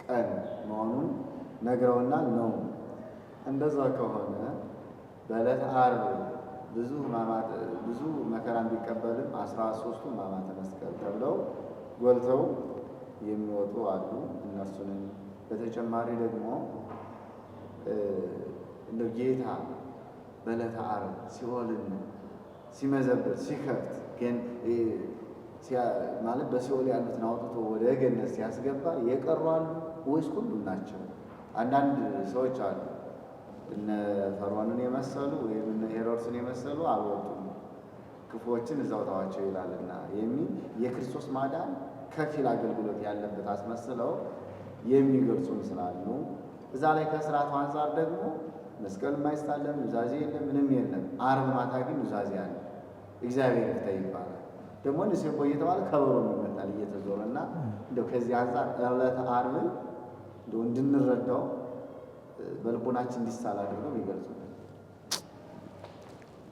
ቀን መሆኑን ነግረውናል ነው። እንደዛ ከሆነ በዕለተ ዓርብ ብዙ መከራ ቢቀበልም 13ቱ ሕማማተ መስቀል ተብለው ጎልተው የሚወጡ አሉ። እነሱንም በተጨማሪ ደግሞ እንደ ጌታ በዕለተ ዓርብ ሲኦልን ሲመዘብር ሲከፍት ግን ማለት በሲኦል ያሉትን አውጥቶ ወደ ገነት ሲያስገባ የቀሩ አሉ ወይስ ሁሉም ናቸው? አንዳንድ ሰዎች አሉ እነ ፈርዖንን የመሰሉ ወይም እነ ሄሮድስን የመሰሉ አልወጡም፣ ክፉዎችን እዛው ተዋቸው ይላልና የሚል የክርስቶስ ማዳን ከፊል አገልግሎት ያለበት አስመስለው የሚገልጹም ስላሉ እዛ ላይ ከስርዓቱ አንጻር ደግሞ መስቀል የማይሳለም ኑዛዜ የለም፣ ምንም የለም። ዓርብ ማታ ግን ኑዛዜ አለ። እግዚአብሔር ይፍታ ይባላል። ደግሞ ንስሐ ቆይ እየተባለ ከበሮ ይመታል እየተዞረ እና እንደው ከዚህ አንጻር ዕለተ ዓርብን እንደው እንድንረዳው በልቦናችን እንዲሳል አድርገው ይገልጹ።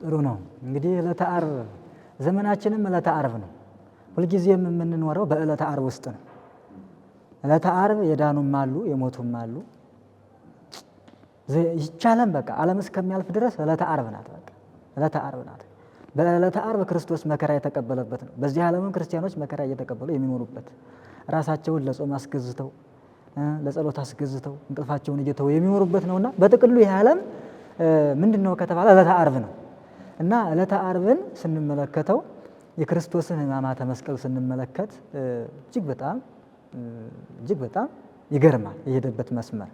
ጥሩ ነው። እንግዲህ ዕለተ ዓርብ ዘመናችንም ዕለተ ዓርብ ነው። ሁልጊዜም የምንኖረው በዕለተ ዓርብ ውስጥ ነው። ዕለተ ዓርብ የዳኑም አሉ የሞቱም አሉ። ይቻለም በቃ ዓለም እስከሚያልፍ ድረስ ዕለተ ዓርብ ናት። በቃ ዕለተ ዓርብ ናት። በዕለተ ዓርብ ክርስቶስ መከራ የተቀበለበት ነው። በዚህ ዓለምም ክርስቲያኖች መከራ እየተቀበሉ የሚኖሩበት ራሳቸውን ለጾም አስገዝተው ለጸሎት አስገዝተው እንቅልፋቸውን እየተው የሚኖሩበት ነውና በጥቅሉ ይህ ዓለም ምንድን ነው ከተባለ ዕለተ ዓርብ ነው እና ዕለተ ዓርብን ስንመለከተው የክርስቶስን ሕማማተ መስቀል ስንመለከት እጅግ በጣም ይገርማል የሄደበት መስመር።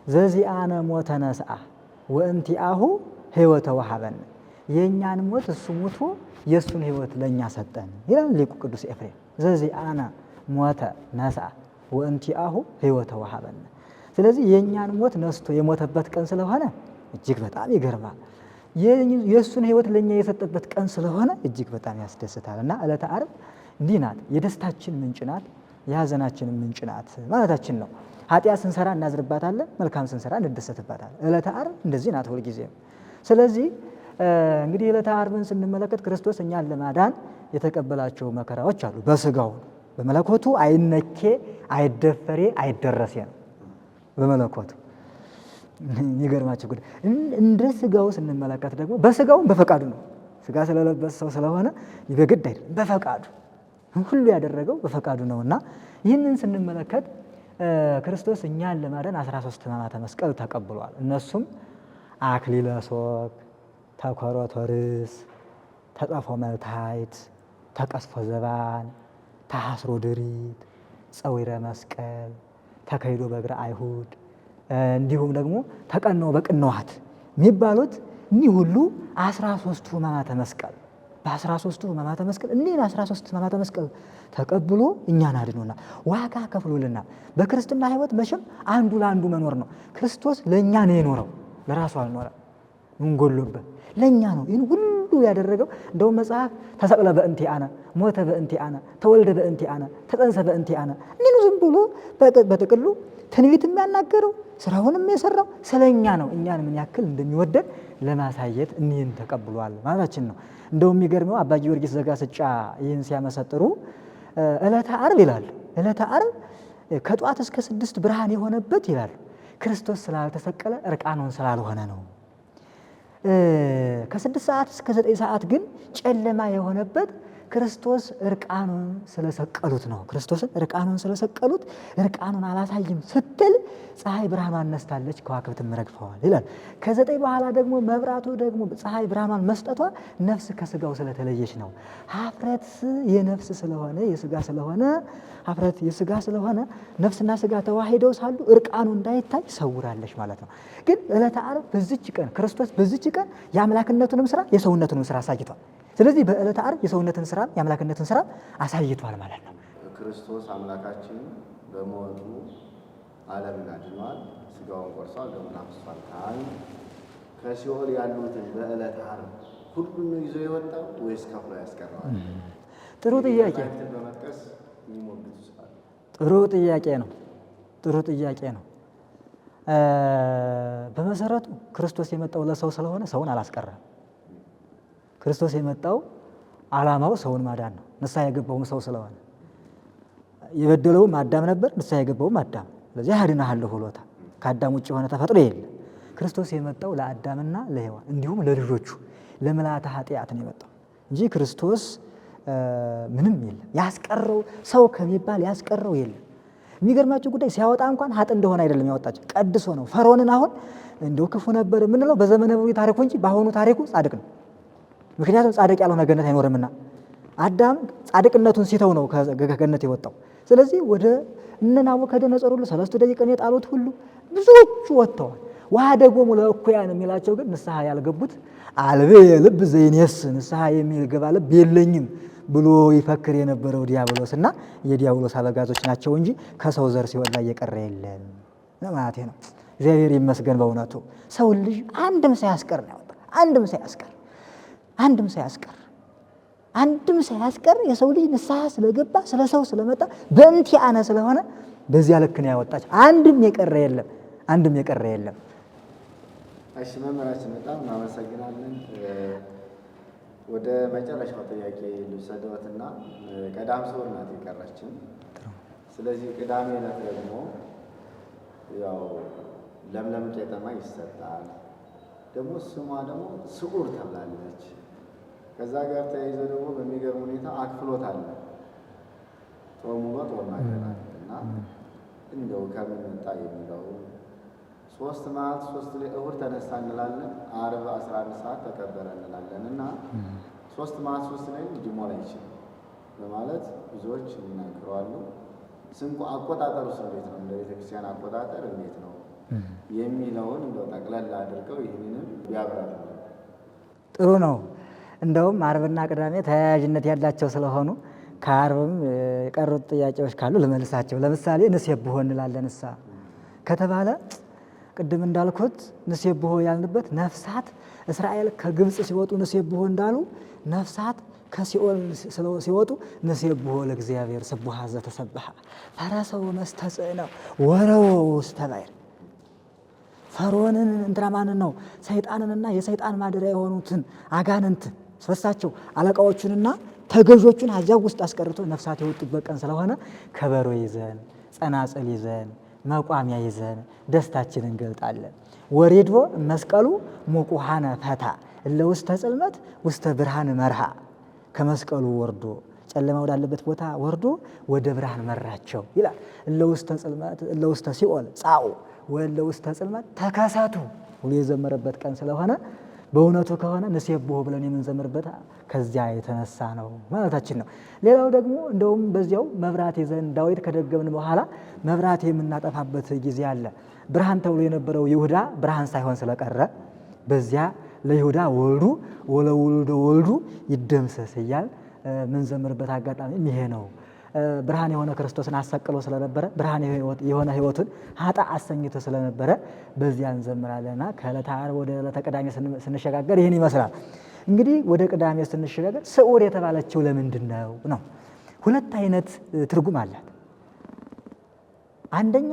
ዘዚአነ ሞተ ነስአ ወእንቲአሁ ሕይወተ ወሀበነ፣ የእኛን ሞት እሱ ሞቶ የእሱን ሕይወት ለእኛ ሰጠን ይላል ሊቁ ቅዱስ ኤፍሬም። ዘዚአነ ሞተ ነስአ ወእንቲአሁ ሕይወተ ወሀበነ። ስለዚህ የእኛን ሞት ነስቶ የሞተበት ቀን ስለሆነ እጅግ በጣም ይገርማል። የእሱን ሕይወት ለእኛ የሰጠበት ቀን ስለሆነ እጅግ በጣም ያስደስታል። እና ዕለተ ዓርብ እንዲህ ናት፣ የደስታችን ምንጭ ናት፣ የሐዘናችን ምንጭ ናት ማለታችን ነው። ኃጢአት ስንሰራ እናዝርባታለን፣ መልካም ስንሰራ እንደሰትባታለን። ዕለተ ዓርብ እንደዚህ ናት ሁልጊዜም። ስለዚህ እንግዲህ ዕለተ ዓርብን ስንመለከት ክርስቶስ እኛን ለማዳን የተቀበላቸው መከራዎች አሉ። በስጋው በመለኮቱ አይነኬ አይደፈሬ አይደረሴ ነው። በመለኮቱ የሚገርማቸው ጉዳይ እንደ ስጋው ስንመለከት ደግሞ በስጋውም በፈቃዱ ነው። ስጋ ስለለበሰ ሰው ስለሆነ በግድ አይደለም፣ በፈቃዱ ሁሉ ያደረገው በፈቃዱ ነውና ይህንን ስንመለከት ክርስቶስ እኛን ለማዳን 13 ሕማማተ መስቀል ተቀብሏል። እነሱም አክሊለ ሦክ፣ ተኰረተ ርእስ፣ ተጸፎ መልታይት፣ ተቀስፎ ዘባን፣ ተሐስሮ ድሪት፣ ጸዊረ መስቀል፣ ተከይዶ በእግረ አይሁድ እንዲሁም ደግሞ ተቀነው በቅንዋት የሚባሉት እኒህ ሁሉ 13ቱ ሕማማተ መስቀል በ13ቱ ሕማማተ መስቀል እኒህን 13 ሕማማተ መስቀል ተቀብሎ እኛን አድኖናል፣ ዋጋ ከፍሎልናል። በክርስትና ሕይወት መቼም አንዱ ለአንዱ መኖር ነው። ክርስቶስ ለእኛ ነው የኖረው፣ ለራሱ አልኖረም። ምን ጎሎበት? ለእኛ ነው ይህን ሁሉ ያደረገው። እንደውም መጽሐፍ ተሰቅለ በእንቲአነ፣ ሞተ በእንቲአነ፣ ተወልደ በእንቲአነ፣ ተጸንሰ በእንቲአነ እኒህን ዝም ብሎ በጥቅሉ ትንቢት የሚያናገረው ስራውንም የሰራው ስለኛ ነው። እኛን ምን ያክል እንደሚወደድ ለማሳየት እኒህን ተቀብሏል ማለታችን ነው። እንደውም የሚገርመው አባ ጊዮርጊስ ዘጋስጫ ይህን ሲያመሰጥሩ ዕለተ ዓርብ ይላሉ። ዕለተ ዓርብ ከጧት እስከ 6 ብርሃን የሆነበት ይላሉ። ክርስቶስ ስላልተሰቀለ እርቃኑን ስላልሆነ ነው። ከ6 ሰዓት እስከ 9 ሰዓት ግን ጨለማ የሆነበት ክርስቶስ እርቃኑን ስለሰቀሉት ነው። ክርስቶስን እርቃኑን ስለሰቀሉት እርቃኑን አላሳይም ስትል ፀሐይ ብርሃኗን ነስታለች፣ ከዋክብትም ረግፈዋል ይላል። ከ9 በኋላ ደግሞ መብራቱ ደግሞ ፀሐይ ብርሃኗን መስጠቷ ነፍስ ከስጋው ስለተለየች ነው። ኀፍረት የነፍስ ስለሆነ የስጋ ስለሆነ ኀፍረት የስጋ ስለሆነ ነፍስና ስጋ ተዋሂደው ሳሉ እርቃኑ እንዳይታይ ሰውራለች ማለት ነው። ግን ዕለተ ዓርብ በዚች ቀን ክርስቶስ በዚች ቀን የአምላክነቱንም ስራ የሰውነቱንም ስራ አሳይቷል። ስለዚህ በዕለተ ዓርብ የሰውነትን ስራ የአምላክነትን ስራ አሳይቷል ማለት ነው። ክርስቶስ አምላካችን በሞቱ ዓለምን አድኗል፣ ስጋውን ቆርሷል፣ ደሙን አፍስሷል። ከሲኦል ያሉትን በዕለተ ዓርብ ሁሉን ይዞ የወጣው ወይስ ከፍሎ ያስቀረዋል? ጥሩ ጥያቄ በመጥቀስ የሚሞግቱ ይችላል። ጥሩ ጥያቄ ነው። ጥሩ ጥያቄ ነው። በመሰረቱ ክርስቶስ የመጣው ለሰው ስለሆነ ሰውን አላስቀረም። ክርስቶስ የመጣው ዓላማው ሰውን ማዳን ነው። ንስሐ የገባውም ሰው ስለሆነ የበደለውም አዳም ነበር፣ ንስሐ የገባውም አዳም። ስለዚህ አድንሃለሁ ብሎታል። ከአዳም ውጭ የሆነ ተፈጥሮ የለም። ክርስቶስ የመጣው ለአዳምና ለሔዋን እንዲሁም ለልጆቹ ለምልዓተ ኃጢአት ነው የመጣው እንጂ ክርስቶስ ምንም የለም ያስቀረው፣ ሰው ከሚባል ያስቀረው የለም። የሚገርማችሁ ጉዳይ ሲያወጣ እንኳን ሀጥ እንደሆነ አይደለም ያወጣቸው፣ ቀድሶ ነው። ፈርዖንን አሁን እንደው ክፉ ነበር የምንለው በዘመነ ነቢዩ ታሪኩ እንጂ በአሁኑ ታሪኩ ጻድቅ ነው። ምክንያቱም ጻድቅ ያልሆነ ገነት አይኖርምና አዳም ጻድቅነቱን ሲተው ነው ከገነት የወጣው። ስለዚህ ወደ እነ ናቡከደነፆር ሁሉ 3 ደቂቃን የጣሉት ሁሉ ብዙዎቹ ወጥተዋል። ወኀደጎሙ ለእኩያን የሚላቸው ግን ንስሐ ያልገቡት አልቤ ልብ ዘይኔስ ንስሐ የሚገባ ልብ የለኝም ብሎ ይፈክር የነበረው ዲያብሎስና የዲያብሎስ አበጋዞች ናቸው እንጂ ከሰው ዘር ሲወጣ እየቀረ የለም ማለት ነው። እግዚአብሔር ይመስገን በእውነቱ ሰው ልጅ አንድም ሳያስቀር ነው ያወጣው። አንድም ሳያስቀር የሰው ልጅ ንስሐ ስለገባ ስለ ሰው ስለመጣ በእንቲአነ ስለሆነ በዚያ ልክ ነው ያወጣቸው። አንድም የቀረ የለም። እሺ መምህራችን በጣም እናመሰግናለን። ወደ መጨረሻው ጥያቄ ልውሰድዎትና ቀዳም ስዑር ናት የቀረችን። ስለዚህ ቅዳሜ ዕለት ደግሞ ያው ለምለም ቄጠማ ይሰጣል። ደግሞ ስሟ ደግሞ ስዑር ተብላለች። ከዛ ጋር ተያይዞ ደግሞ በሚገርም ሁኔታ አክፍሎት አለ። ጾሙ በጦም ናገራል እና እንደው ከምን መጣ የሚለው 3 መዓልት 3 ላይ እሑድ ተነሳ እንላለን፣ ዓርብ 11 ሰዓት ተቀበረ እንላለን እና 3 መዓልት 3 ላይ ሊሞላ ይችላል በማለት ብዙዎች ይናገራሉ። ስንቁ አቆጣጠሩ እንዴት ነው? እንደ ቤተክርስቲያን አቆጣጠር እንዴት ነው የሚለውን እንደው ጠቅለል አድርገው ይህንንም ቢያብራሩ ጥሩ ነው። እንደውም ዓርብና ቅዳሜ ተያያዥነት ያላቸው ስለሆኑ ከዓርብም የቀሩት ጥያቄዎች ካሉ ልመልሳቸው። ለምሳሌ ንሴብሖ እንላለን እሳ ከተባለ ቅድም እንዳልኩት ንሴብሖ ያልንበት ነፍሳት እስራኤል ከግብፅ ሲወጡ ንሴብሖ እንዳሉ ነፍሳት ከሲኦል ሲወጡ ንሴብሖ ለእግዚአብሔር ስቡሐ ዘተሰብሐ ፈረሰ ወመስተጽእነ ወረወ ውስተ ባሕር። ፈርዖንን እንትራማንን ነው ሰይጣንንና የሰይጣን ማደሪያ የሆኑትን አጋንንትን ስበሳቸው አለቃዎቹንና ተገዦቹን አዚያው ውስጥ አስቀርቶ ነፍሳት የወጡበት ቀን ስለሆነ ከበሮ ይዘን ጸናጽል ይዘን መቋሚያ ይዘን ደስታችንን እንገልጣለን። ወሬድዎ መስቀሉ ሙቁሃነ ፈታ እለ ውስተ ጽልመት ውስተ ብርሃን መርሃ። ከመስቀሉ ወርዶ ጨለማ ወዳለበት ቦታ ወርዶ ወደ ብርሃን መራቸው ይላል። እለ ውስተ ጽልመት እለ ውስተ ሲኦል ጻኡ ወእለ ውስተ ጽልመት ተከሰቱ ብሎ የዘመረበት ቀን ስለሆነ በእውነቱ ከሆነ ንሴብሖ ብለን የምንዘምርበት ከዚያ የተነሳ ነው ማለታችን ነው። ሌላው ደግሞ እንደውም በዚያው መብራት ይዘን ዳዊት ከደገምን በኋላ መብራት የምናጠፋበት ጊዜ አለ። ብርሃን ተብሎ የነበረው ይሁዳ ብርሃን ሳይሆን ስለቀረ በዚያ ለይሁዳ ወልዱ ወለውልደ ወልዱ ይደምሰስ እያል ምንዘምርበት አጋጣሚ ይሄ ነው። ብርሃን የሆነ ክርስቶስን አሰቅሎ ስለነበረ ብርሃን የሆነ ሕይወቱን ኃጣ አሰኝቶ ስለነበረ በዚያ እንዘምራለንና ከዕለተ ዓርብ ወደ ዕለተ ቅዳሜ ስንሸጋገር ይህን ይመስላል። እንግዲህ ወደ ቅዳሜ ስንሸጋገር ስዑር የተባለችው ለምንድን ነው? 2 አይነት ትርጉም አላት። አንደኛ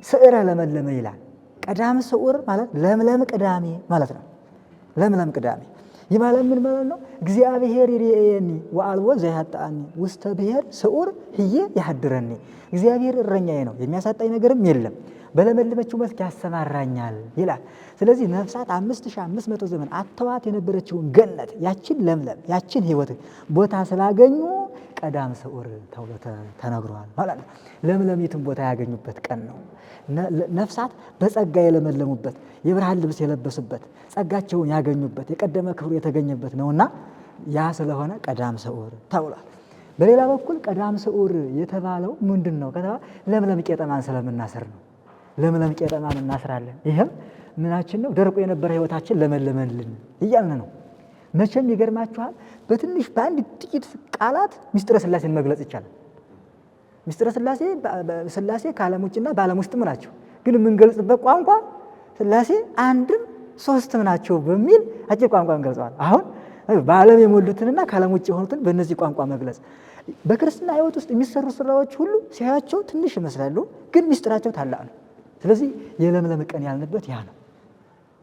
ስዕረ ለመለመ ይላል። ቀዳም ስዑር ማለት ለምለም ቅዳሜ ማለት ነው። ለምለም ቅዳሜ ይህ ማለት ምን ማለት ነው? እግዚአብሔር ይሬየኒ ወአልቦ ዘያጣኒ ውስተ ብሔር ስዑር ህዬ ያድረኒ። እግዚአብሔር እረኛዬ ነው የሚያሳጣኝ ነገርም የለም፣ በለመለመችው መስክ ያሰማራኛል ይላል። ስለዚህ ነፍሳት 5500 ዘመን አተዋት የነበረችውን ገነት ያችን ለምለም ያችን ህይወት ቦታ ስላገኙ ቀዳም ስዑር ተብሎ ተነግሯል ማለት ነው። ለምለሚቱን ቦታ ያገኙበት ቀን ነው። ነፍሳት በጸጋ የለመለሙበት የብርሃን ልብስ የለበሱበት ጸጋቸውን ያገኙበት የቀደመ ክብሩ የተገኘበት ነውና ያ ስለሆነ ቀዳም ስዑር ተብሏል። በሌላ በኩል ቀዳም ስዑር የተባለው ምንድን ነው ከተባለ ለምለም ቄጠማን ስለምናስር ነው። ለምለም ቄጠማን እናስራለን። ይህም ምናችን ነው? ደርቆ የነበረ ህይወታችን ለመለመልን እያልን ነው። መቼም ይገርማችኋል፣ በትንሽ በአንድ ጥቂት ቃላት ምስጢረ ሥላሴን መግለጽ ይቻላል። ምስጢረ ሥላሴ ከዓለም ውጭና በዓለም ውስጥም ናቸው። ግን የምንገልጽበት ቋንቋ ሥላሴ አንድም ሦስትም ናቸው በሚል አጭር ቋንቋ እንገልጸዋል። አሁን በዓለም የሞሉትንና ከዓለም ውጭ የሆኑትን በእነዚህ ቋንቋ መግለጽ። በክርስትና ህይወት ውስጥ የሚሰሩ ስራዎች ሁሉ ሲያያቸው ትንሽ ይመስላሉ፣ ግን ምስጢራቸው ታላቅ ነው። ስለዚህ የለምለም ቀን ያልንበት ያ ነው።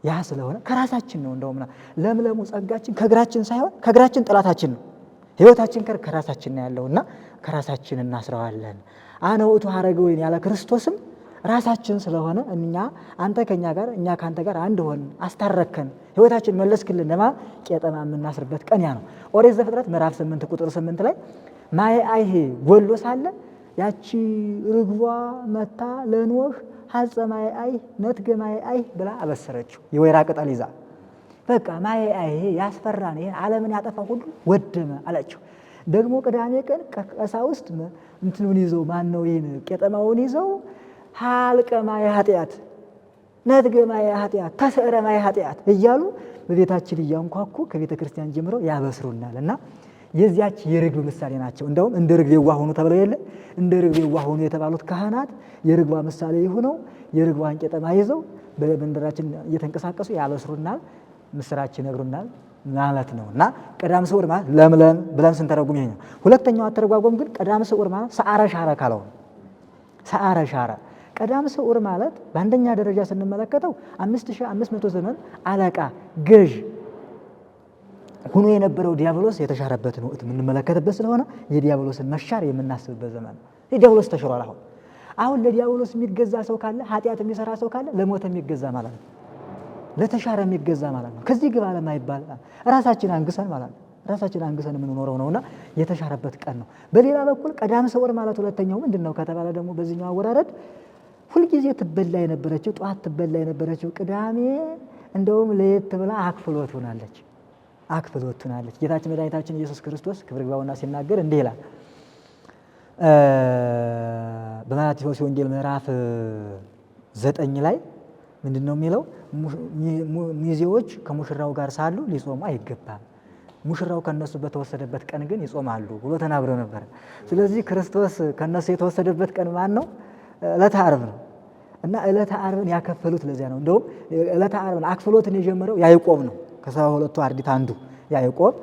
ያ ስለሆነ ከራሳችን ነው። እንደውም ለምለሙ ጸጋችን ከእግራችን ሳይሆን ከእግራችን ጠላታችን ነው። ህይወታችን ከራሳችን ነው ያለውና ከራሳችን እናስረዋለን። አነ ውእቱ ሀረገ ወይን ያለ ክርስቶስም ራሳችን ስለሆነ እኛ አንተ ከኛ ጋር እኛ ካንተ ጋር አንድ ሆን አስታረከን ህይወታችን መለስክልን ለማ ቄጠማ የምናስርበት ቀን ያ ነው። ኦሪት ዘፍጥረት ምዕራፍ 8 ቁጥር 8 ላይ ማየ አይሄ ጎሎ ሳለ ያቺ ርግቧ መታ ለኖህ ሐፀ ማየ አይ ነትገ ማየ አይ ብላ አበሰረችው። የወይራ ቅጠል ይዛ በቃ ማየ አይ ያስፈራን ይሄ ዓለምን ያጠፋ ሁሉ ወደመ አላቸው። ደግሞ ቅዳሜ ቀን ቀሳውስት እንትኑን ይዘው ማን ነው ይሄን ቄጠማውን ይዘው ሀልቀ ማየ ኃጢአት ነትገ ማየ ኃጢአት ተሰረ ማየ ኃጢአት እያሉ በቤታችን እያንኳኩ ከቤተ ክርስቲያን ጀምረው ያበስሩናል። እና የዚያች የርግብ ምሳሌ ናቸው። እንደውም እንደ ርግብ የዋህ ሆኑ ተብለው የለ እንደ ርግብ የዋህ ሆኑ የተባሉት ካህናት የርግቧ ምሳሌ ሆነው የርግቧን ቄጠማ ይዘው በመንደራችን እየተንቀሳቀሱ ያበስሩናል፣ ምስራች ይነግሩናል ማለት ነው። እና ቀዳም ስዑር ማለት ለምለም ብለን ስንተረጉም ይሄ ነው። ሁለተኛው አተረጓጎም ግን ቀዳም ስዑር ማለት ሰዓረ ሻረ ካለው ሰዓረ ሻረ። ቀዳም ስዑር ማለት በአንደኛ ደረጃ ስንመለከተው 5500 ዘመን አለቃ ገዥ ሆኖ የነበረው ዲያብሎስ የተሻረበትን ወቅት የምንመለከትበት ስለሆነ የዲያብሎስን መሻር የምናስብበት ዘመን ነው። ዲያብሎስ ተሽሯል። አሁን ለዲያብሎስ የሚገዛ ሰው ካለ ኃጢአት የሚሰራ ሰው ካለ ለሞት የሚገዛ ማለት ነው። ለተሻረ የሚገዛ ማለት ነው። ከዚህ ግባ ለማይባል ራሳችን አንግሰን ማለት ነው። ራሳችን አንግሰን የምንኖረው ነውና የተሻረበት ቀን ነው። በሌላ በኩል ቀዳም ስዑር ማለት ሁለተኛው ምንድን ነው ከተባለ ደግሞ በዚህኛው አወራረድ ሁልጊዜ ትበላ የነበረችው ጠዋት ትበላ የነበረችው ቅዳሜ እንደውም ለየት ብላ አክፍሎት ሆናለች። አክፍሎት ሆናለች። ጌታችን መድኃኒታችን ኢየሱስ ክርስቶስ ክብር ይግባውና ሲናገር እንዲህ ይላል በማቴዎስ ወንጌል ምዕራፍ 9 ላይ ምንድን ነው የሚለው? ሚዜዎች ከሙሽራው ጋር ሳሉ ሊጾሙ አይገባም፣ ሙሽራው ከነሱ በተወሰደበት ቀን ግን ይጾማሉ ብሎ ተናግሮ ነበር። ስለዚህ ክርስቶስ ከነሱ የተወሰደበት ቀን ማን ነው? ዕለተ ዓርብ ነው። እና ዕለተ ዓርብን ያከፈሉት ለዚያ ነው። እንደውም ዕለተ ዓርብን አክፍሎትን የጀመረው ያዕቆብ ነው። ከ72ቱ አርድእት አንዱ ያዕቆብ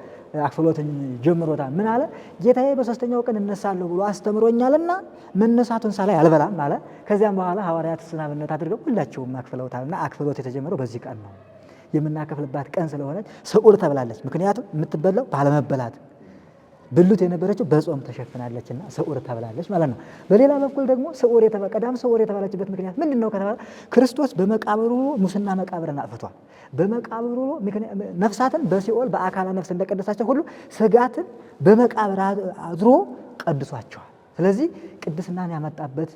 አክፍሎትን ጀምሮታል። ምን አለ? ጌታዬ በሶስተኛው ቀን እነሳለሁ ብሎ አስተምሮኛልና መነሳቱን ሳላይ አልበላም አለ። ከዚያም በኋላ ሐዋርያት ስናብነት አድርገው ሁላቸውም አክፍለውታልና አክፍሎት የተጀመረው በዚህ ቀን ነው። የምናከፍልባት ቀን ስለሆነች ስዑር ተብላለች። ምክንያቱም የምትበላው ባለመበላት ብሉት የነበረችው በጾም ተሸፍናለችና ስዑር ተብላለች ማለት ነው። በሌላ በኩል ደግሞ ቀዳም ስዑር የተባለችበት ምክንያት ምንድን ነው ከተባለ ክርስቶስ በመቃብሩ ሙስና መቃብርን አጥፍቷል። በመቃብሩ ነፍሳትን በሲኦል በአካለ ነፍስ እንደቀደሳቸው ሁሉ ስጋትን በመቃብር አድሮ ቀድሷቸዋል። ስለዚህ ቅድስናን ያመጣበት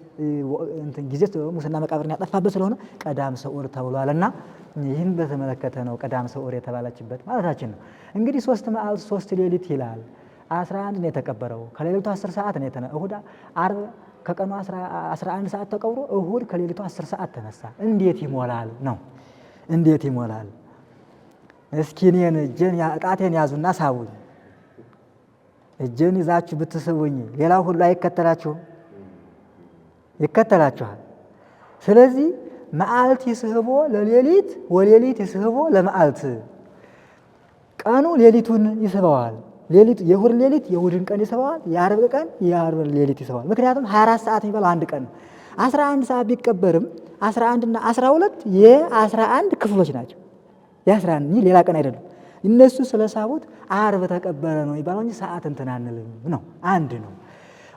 ጊዜ ሙስና መቃብርን ያጠፋበት ስለሆነ ቀዳም ስዑር ተብሏልና ይህን በተመለከተ ነው ቀዳም ስዑር የተባለችበት ማለታችን ነው። እንግዲህ 3 መዓልት 3 ሌሊት ይላል። 11 ነው የተቀበረው። ከሌሊቱ 10 ሰዓት ነው እሁድ ዓርብ ከቀኑ 11 ሰዓት ተቀብሮ እሁድ ከሌሊቱ 10 ሰዓት ተነሳ። እንዴት ይሞላል ነው? እንዴት ይሞላል? እስኪ እኔን ጣቴን ያዙና ሳቡኝ። እጄን ይዛችሁ ብትስቡኝ ሌላው ሁሉ አይከተላችሁም? ይከተላችኋል። ስለዚህ መዓልት ይስህቦ ለሌሊት ወሌሊት ይስህቦ ለመዓልት። ቀኑ ሌሊቱን ይስበዋል። የእሁድ ሌሊት የእሁድን ቀን ይስበዋል። የዓርብ ቀን የዓርብን ሌሊት ይስበዋል። ምክንያቱም 24 ሰዓት የሚባለው አንድ ቀን ነው። 11 ሰዓት ቢቀበርም 11 እና 12 የ11 ክፍሎች ናቸው። የ11 እንጂ ሌላ ቀን አይደለም። እነሱ ስለሳቡት ዓርብ ተቀበረ ነው የሚባለው እንጂ ሰዓት እንትን አንልም ነው። አንድ ነው።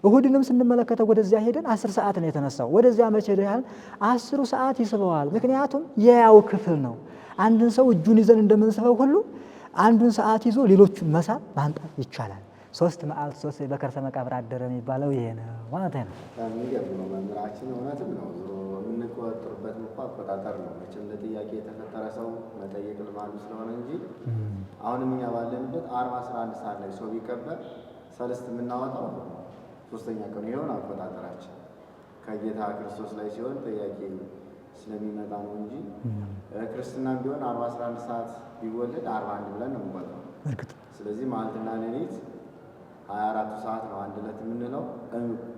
እሁድንም ስንመለከተው ወደዚያ ሄደን 10 ሰዓት ነው የተነሳው። ወደዚያ መቼ ሄደን 10 ሰዓት ይስበዋል። ምክንያቱም የያው ክፍል ነው። አንድን ሰው እጁን ይዘን እንደምንስበው ሁሉ አንዱን ሰዓት ይዞ ሌሎቹን መሳብ ማንጣት ይቻላል። 3 መዓልት 3 በከርሰ መቃብር አደረ የሚባለው ይሄ ነው ማለት ነው። የሚገርም ነው መምህራችን፣ እውነትም ነው። የምንቆጥርበት አቆጣጠር ነው። መቼም ለጥያቄ የተፈጠረ ሰው መጠየቅ ልማዱ ስለሆነ እንጂ አሁንም እኛ ባለንበት 11 ሰዓት ላይ ሰው ቢቀበር ሰልስት የምናወጣው 3ኛ ቀኑ ይሆን አቆጣጠራችን ከጌታ ክርስቶስ ላይ ሲሆን ጥያቄ ስለሚመጣ ነው እንጂ ክርስትናም ቢሆን 11 ሰዓት ቢወለድ 41 ብለን ነው የምንቆጥረው። ስለዚህ መዓልትና ሌሊት 24 ሰዓት ነው አንድ ዕለት የምንለው።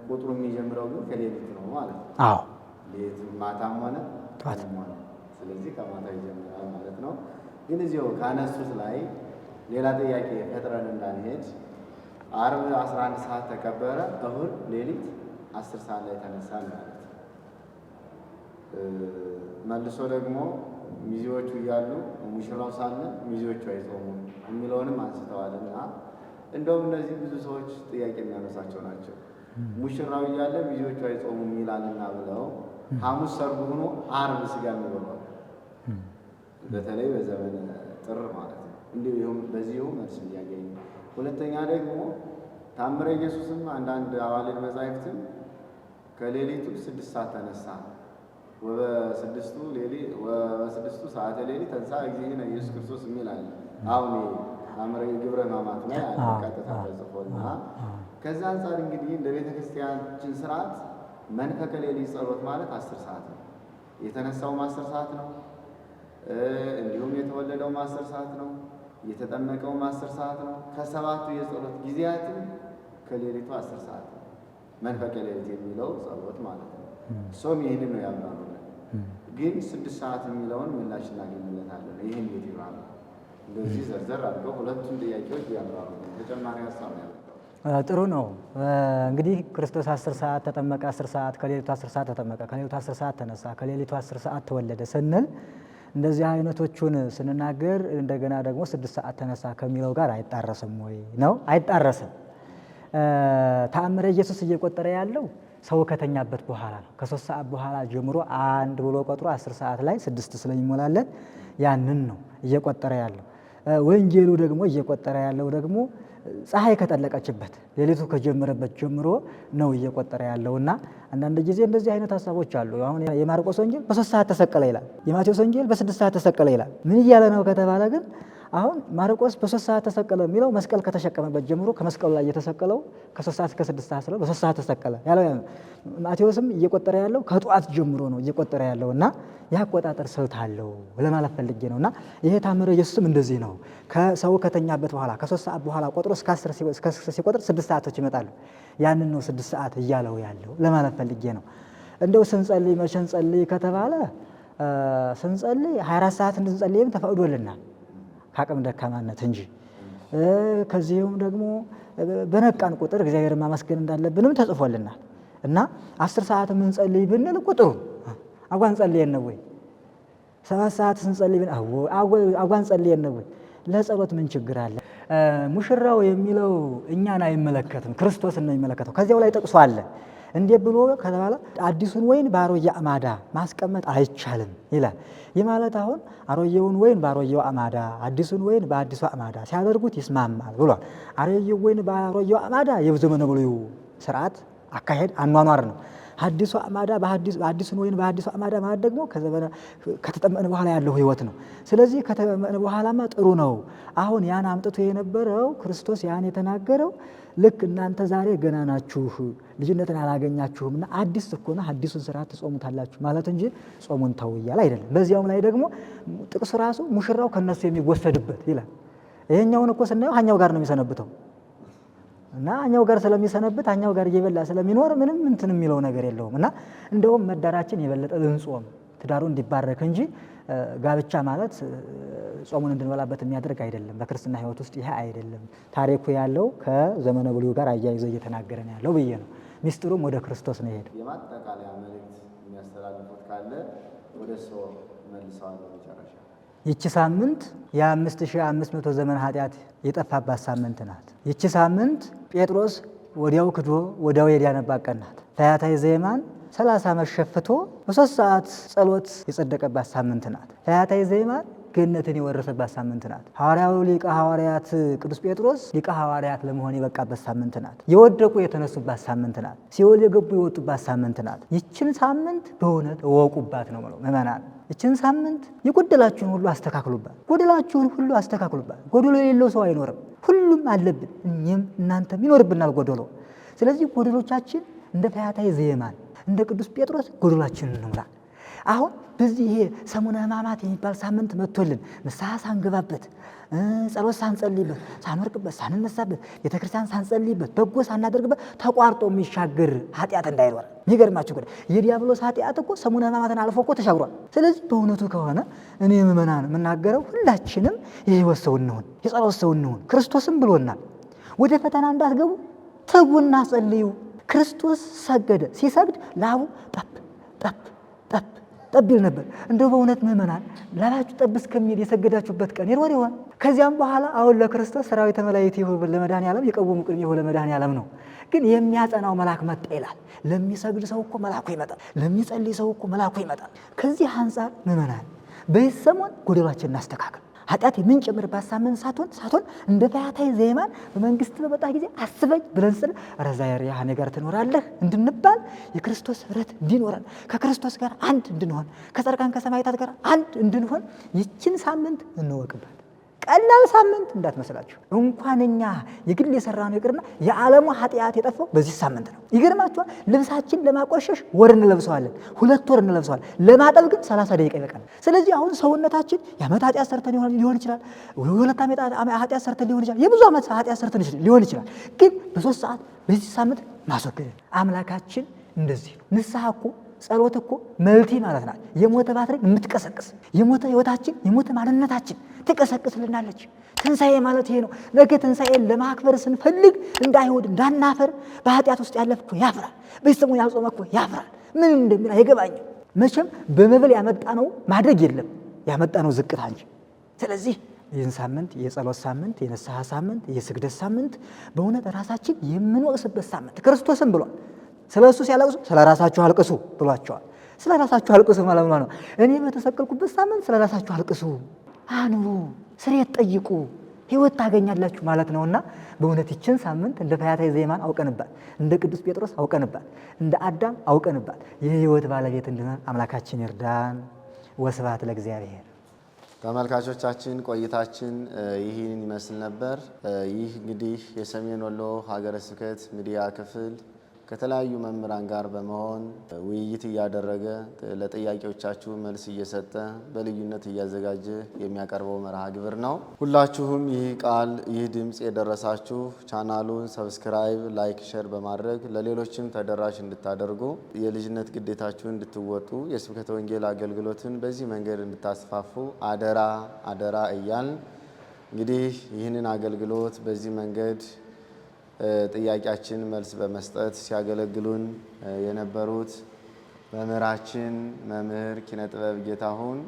ቁጥሩ የሚጀምረው ግን ከሌሊት ነው ማለት ነው። አዎ ሌሊት ማታም ሆነ ቀንም ሆነ፣ ስለዚህ ከማታ ይጀምራል ማለት ነው። ግን እዚሁ ካነሱት ላይ ሌላ ጥያቄ ፈጥረን እንዳንሄድ ዓርብ 11 ሰዓት ተቀበረ፣ እሁድ ሌሊት 10 ሰዓት ላይ ተነሳን ማለት ነው። መልሶ ደግሞ ሚዜዎቹ እያሉ ሙሽራው ሳለ ሚዜዎቹ አይጾሙም የሚለውንም አንስተዋልና እንደውም እነዚህ ብዙ ሰዎች ጥያቄ የሚያነሳቸው ናቸው። ሙሽራው እያለ ሚዜዎቹ አይጾሙም ይላልና ብለው ሐሙስ ሰርጉ ሆኖ ዓርብ ስጋ የሚበላው በተለይ በዘመነ ጥር ማለት ነው። እንዲሁም በዚሁ መልስ እያገኙ ሁለተኛ ደግሞ ታምረ ኢየሱስም አንዳንድ አዋልድ መጻሕፍትም ከሌሊቱ 6 ሰዓት ተነሳ። ወበስድስቱ ሰዓተ ሌሊት ተንሥአ እግዚእነ ኢየሱስ ክርስቶስ የሚል አለ። አሁን አምረ ግብረ ሕማማት ላይ ቀጥታ ተጽፎና ከዛ አንጻር እንግዲህ እንደ ቤተ ክርስቲያናችን ስርዓት መንፈቀ ሌሊት ጸሎት ማለት 10 ሰዓት ነው። የተነሳውም 10 ሰዓት ነው። እንዲሁም የተወለደውም 10 ሰዓት ነው። የተጠመቀውም 10 ሰዓት ነው። ከሰባቱ የጸሎት ጊዜያትም ከሌሊቱ 10 ሰዓት ነው መንፈቀ ሌሊት የሚለው ጸሎት ማለት ነው። ሶም ይህንን ነው ያምናሉ። ግን 6 ሰዓት የሚለውን ምላሽ እናገኝለታለን። ይህን እንዴት ይባላል? እንደዚህ ዘርዘር አድርገው ሁለቱም ጥያቄዎች ያምራሉ። ተጨማሪ ሀሳብ ነው ያለው። ጥሩ ነው። እንግዲህ ክርስቶስ 10 ሰዓት ተጠመቀ፣ 10 ሰዓት ከሌሊቱ 10 ሰዓት ተጠመቀ፣ ከሌሊቱ 10 ሰዓት ተነሳ፣ ከሌሊቱ 10 ሰዓት ተወለደ ስንል እንደዚህ አይነቶቹን ስንናገር እንደገና ደግሞ 6 ሰዓት ተነሳ ከሚለው ጋር አይጣረስም ወይ ነው? አይጣረስም። ተአምረ ኢየሱስ እየቆጠረ ያለው ሰው ከተኛበት በኋላ ነው። ከ3 ሰዓት በኋላ ጀምሮ 1 ብሎ ቆጥሮ 10 ሰዓት ላይ 6 ስለሚሞላለት ያንን ነው እየቆጠረ ያለው። ወንጌሉ ደግሞ እየቆጠረ ያለው ደግሞ ፀሐይ ከጠለቀችበት ሌሊቱ ከጀመረበት ጀምሮ ነው እየቆጠረ ያለውና አንዳንድ ጊዜ እንደዚህ አይነት ሀሳቦች አሉ። አሁን የማርቆስ ወንጌል በ3 ሰዓት ተሰቀለ ይላል። የማቴዎስ ወንጌል በ6 ሰዓት ተሰቀለ ይላል። ምን እያለ ነው ከተባለ ግን አሁን ማርቆስ በ3 ሰዓት ተሰቀለ የሚለው መስቀል ከተሸከመበት ጀምሮ ከመስቀሉ ላይ የተሰቀለው ከ3 ሰዓት እስከ 6 ሰዓት ስለው በ3 ሰዓት ተሰቀለ ያለው። ማቴዎስም እየቆጠረ ያለው ከጠዋት ጀምሮ ነው እየቆጠረ ያለው እና የአቆጣጠር ስልት አለው ለማለት ፈልጌ ነው። እና ይሄ ታምረ ኢየሱስም እንደዚህ ነው። ከሰው ከተኛበት በኋላ ከ3 ሰዓት በኋላ ቆጥሮ እስከ 10 ሲቆጥር 6 ሰዓቶች ይመጣሉ። ያንን ነው 6 ሰዓት እያለው ያለው ለማለት ፈልጌ ነው። እንደው ስንጸልይ መቼ እንጸልይ ከተባለ ስንጸልይ 24 ሰዓት እንድንጸልይም ተፈቅዶልናል ከአቅም ደካማነት እንጂ። ከዚህም ደግሞ በነቃን ቁጥር እግዚአብሔርን ማመስገን እንዳለብንም ተጽፎልናል እና 10 ሰዓት የምንጸልይ ብንል ቁጥሩ አጓን ጸልየን ነው ወይ? 7 ሰዓት ስንጸልይ ብን አጓን ጸልየን ነው ወይ? ለጸሎት ምን ችግር አለ? ሙሽራው የሚለው እኛን አይመለከትም፣ ክርስቶስን ነው የሚመለከተው። ከዚያው ላይ ጠቅሶ አለ እንዴት ብሎ ከተባለ አዲሱን ወይን በአሮጌ አማዳ ማስቀመጥ አይቻልም ይላል። ይህ ማለት አሁን አሮጌውን ወይን በአሮጌው አማዳ አዲሱን ወይን በአዲሱ አማዳ ሲያደርጉት ይስማማል ብሏል። አሮጌው ወይን በአሮጌው አማዳ የዘመነ ብሉይ ስርዓት አካሄድ አኗኗር ነው። አዲሱ አማዳ አዲሱን ወይን በአዲሱ አማዳ ማለት ደግሞ ከተጠመቅን በኋላ ያለው ሕይወት ነው። ስለዚህ ከተጠመቅን በኋላማ ጥሩ ነው። አሁን ያን አምጥቶ የነበረው ክርስቶስ ያን የተናገረው ልክ እናንተ ዛሬ ገና ናችሁ ልጅነትን አላገኛችሁምና አዲስ እኮና አዲሱን ስርዓት ትጾሙታላችሁ ማለት እንጂ ጾሙን ተው እያለ አይደለም። በዚያውም ላይ ደግሞ ጥቅስ ራሱ ሙሽራው ከነሱ የሚወሰድበት ይላል። ይሄኛውን እኮ ስናየው ሀኛው ጋር ነው የሚሰነብተው እና ሀኛው ጋር ስለሚሰነብት ሀኛው ጋር እየበላ ስለሚኖር ምንም እንትን የሚለው ነገር የለውም። እና እንደውም መዳራችን የበለጠ ልንጾም ትዳሩ እንዲባረክ እንጂ ጋብቻ ማለት ጾሙን እንድንበላበት የሚያደርግ አይደለም። በክርስትና ሕይወት ውስጥ ይሄ አይደለም። ታሪኩ ያለው ከዘመነ ብሉይ ጋር አያይዞ እየተናገረ ነው ያለው ብዬ ነው። ሚስጥሩም ወደ ክርስቶስ ነው የሄደው። የማጠቃለያ መልእክት የሚያስተላልፉት ካለ ወደ ሰው መልሰዋለሁ። መጨረሻ ይቺ ሳምንት የ5500 ዘመን ኃጢአት የጠፋባት ሳምንት ናት። ይቺ ሳምንት ጴጥሮስ ወዲያው ክዶ ወዲያው የዳነባት ቀን ናት። ፈያታዊ ዘየማን 30 ዓመት ሸፍቶ በ3 ሰዓት ጸሎት የጸደቀባት ሳምንት ናት። ፈያታዊ ዘየማን ገነትን የወረሰባት ሳምንት ናት። ሐዋርያው ሊቀ ሐዋርያት ቅዱስ ጴጥሮስ ሊቀ ሐዋርያት ለመሆን የበቃበት ሳምንት ናት። የወደቁ የተነሱባት ሳምንት ናት። ሲኦል የገቡ የወጡባት ሳምንት ናት። ይችን ሳምንት በእውነት እወቁባት ነው የምለው ምእመናን። ይችን ሳምንት የጎደላችሁን ሁሉ አስተካክሉባት። ጎደላችሁን ሁሉ አስተካክሉባት። ጎደሎ የሌለው ሰው አይኖርም። ሁሉም አለብን። እኛም እናንተም ይኖርብናል ጎደሎ። ስለዚህ ጎደሎቻችን እንደ ፈያታዊ ዘየማን እንደ ቅዱስ ጴጥሮስ ጎደላችንን እንሙላ። አሁን በዚህ ይሄ ሰሙነ ሕማማት የሚባል ሳምንት መጥቶልን ንስሐ ሳንገባበት ጸሎት ሳንጸልይበት ሳንወርቅበት ሳንነሳበት ቤተክርስቲያን ሳንጸልይበት በጎ ሳናደርግበት ተቋርጦ የሚሻገር ኃጢአት እንዳይኖር። የሚገርማችሁ ጉዳይ የዲያብሎስ ኃጢአት እኮ ሰሙነ ሕማማትን አልፎ እኮ ተሻግሯል። ስለዚህ በእውነቱ ከሆነ እኔ ምእመናን የምናገረው ሁላችንም የሕይወት ሰው እንሁን፣ የጸሎት ሰው እንሁን። ክርስቶስም ብሎናል ወደ ፈተና እንዳትገቡ ትጉና ጸልዩ። ክርስቶስ ሰገደ። ሲሰግድ ላቡ ጠብ ጠብ ጠብ ጠብ ይል ነበር። እንደው በእውነት ምእመናን ላባችሁ ጠብ እስከሚል የሰገዳችሁበት ቀን ይኖር ይሆን? ከዚያም በኋላ አሁን ለክርስቶስ ሰራዊተ መላእክት ይሁን ለመድኃኔዓለም የቀወሙ ቅድሜ ይሁን ለመድኃኔዓለም ነው። ግን የሚያጸናው መልአክ መጣ ይላል። ለሚሰግድ ሰው እኮ መልአኩ ይመጣል። ለሚጸልይ ሰው እኮ መልአኩ ይመጣል። ከዚህ አንጻር ምእመናን በዚህ ሰሞን ጎደሏችን እናስተካክል። ኃጢአት የምንጨምርባት ሳምንት ሳትሆን እንደ ፈያታዊ ዘየማን በመንግስት በመጣ ጊዜ አስበኝ ብለን ስል ረዛየር ያኔ ጋር ትኖራለህ እንድንባል የክርስቶስ ኅብረት እንዲኖረን ከክርስቶስ ጋር አንድ እንድንሆን ከጻድቃን ከሰማዕታት ጋር አንድ እንድንሆን ይችን ሳምንት እንወቅባት። ቀላል ሳምንት እንዳትመስላችሁ። እንኳን እኛ የግል የሰራነው ይቅርና የዓለሙ ኃጢአት የጠፋው በዚህ ሳምንት ነው። ይገርማችኋል። ልብሳችን ለማቆሸሽ ወር እንለብሰዋለን፣ 2 ወር እንለብሰዋለን። ለማጠብ ግን 30 ደቂቃ ይበቃል። ስለዚህ አሁን ሰውነታችን የዓመት ኃጢአት ሰርተን ሊሆን ይችላል፣ 2 ዓመት ኃጢአት ሰርተን ሊሆን ይችላል፣ የብዙ ዓመት ኃጢአት ሰርተን ሊሆን ይችላል። ግን በ3 ሰዓት በዚህ ሳምንት ማስወገድ አምላካችን እንደዚህ ነው። ንስሐ እኮ ጸሎት እኮ መልቲ ማለት ናት። የሞተ ባትሪ የምትቀሰቅስ የሞተ ህይወታችን የሞተ ማንነታችን ትቀሰቅስልናለች። ትንሣኤ ማለት ይሄ ነው። ነገ ትንሣኤን ለማክበር ስንፈልግ እንደ አይሁድ እንዳናፈር። በኃጢአት ውስጥ ያለፍ እኮ ያፍራል። ቤተሰቡ ያልጾመ እኮ ያፍራል። ምን እንደሚል አይገባኝም። መቼም በመብል ያመጣነው ማድረግ የለም ያመጣነው ዝቅታ እንጂ። ስለዚህ ይህን ሳምንት የጸሎት ሳምንት፣ የንስሐ ሳምንት፣ የስግደት ሳምንት በእውነት ራሳችን የምንወቅስበት ሳምንት ክርስቶስም ብሏል። ስለ እሱ ሲያለቅሱ ስለ ራሳችሁ አልቅሱ ብሏቸዋል። ስለ ራሳችሁ አልቅሱ ማለት ነው። እኔ በተሰቀልኩበት ሳምንት ስለ ራሳችሁ አልቅሱ፣ አኑሩ፣ ስርየት ጠይቁ፣ ህይወት ታገኛላችሁ ማለት ነውና በእውነት ይችን ሳምንት እንደ ፈያታዊ ዘየማን አውቀንባት፣ እንደ ቅዱስ ጴጥሮስ አውቀንባት፣ እንደ አዳም አውቀንባት የህይወት ባለቤት እንድንሆን አምላካችን ይርዳን። ወስብሐት ለእግዚአብሔር። ተመልካቾቻችን ቆይታችን ይህን ይመስል ነበር። ይህ እንግዲህ የሰሜን ወሎ ሀገረ ስብከት ሚዲያ ክፍል ከተለያዩ መምህራን ጋር በመሆን ውይይት እያደረገ ለጥያቄዎቻችሁ መልስ እየሰጠ በልዩነት እያዘጋጀ የሚያቀርበው መርሃ ግብር ነው። ሁላችሁም ይህ ቃል ይህ ድምፅ የደረሳችሁ ቻናሉን ሰብስክራይብ፣ ላይክ፣ ሼር በማድረግ ለሌሎችም ተደራሽ እንድታደርጉ የልጅነት ግዴታችሁን እንድትወጡ የስብከተ ወንጌል አገልግሎትን በዚህ መንገድ እንድታስፋፉ አደራ አደራ እያል እንግዲህ ይህንን አገልግሎት በዚህ መንገድ ጥያቄያችን መልስ በመስጠት ሲያገለግሉን የነበሩት መምህራችን መምህር ኪነጥበብ ጌታሁን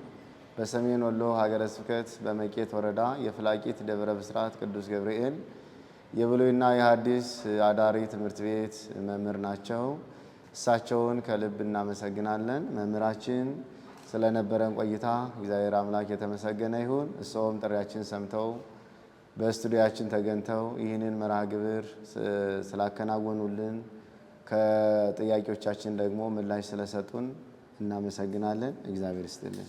በሰሜን ወሎ ሀገረ ስብከት በመቄት ወረዳ የፍላቂት ደብረ ብስራት ቅዱስ ገብርኤል የብሉይና የሐዲስ አዳሪ ትምህርት ቤት መምህር ናቸው። እሳቸውን ከልብ እናመሰግናለን። መምህራችን ስለነበረን ቆይታ እግዚአብሔር አምላክ የተመሰገነ ይሁን። እርስዎም ጥሪያችን ሰምተው በስቱዲያችን ተገኝተው ይህንን መርሃ ግብር ስላከናወኑልን ከጥያቄዎቻችን ደግሞ ምላሽ ስለሰጡን እናመሰግናለን። እግዚአብሔር ይስጥልን።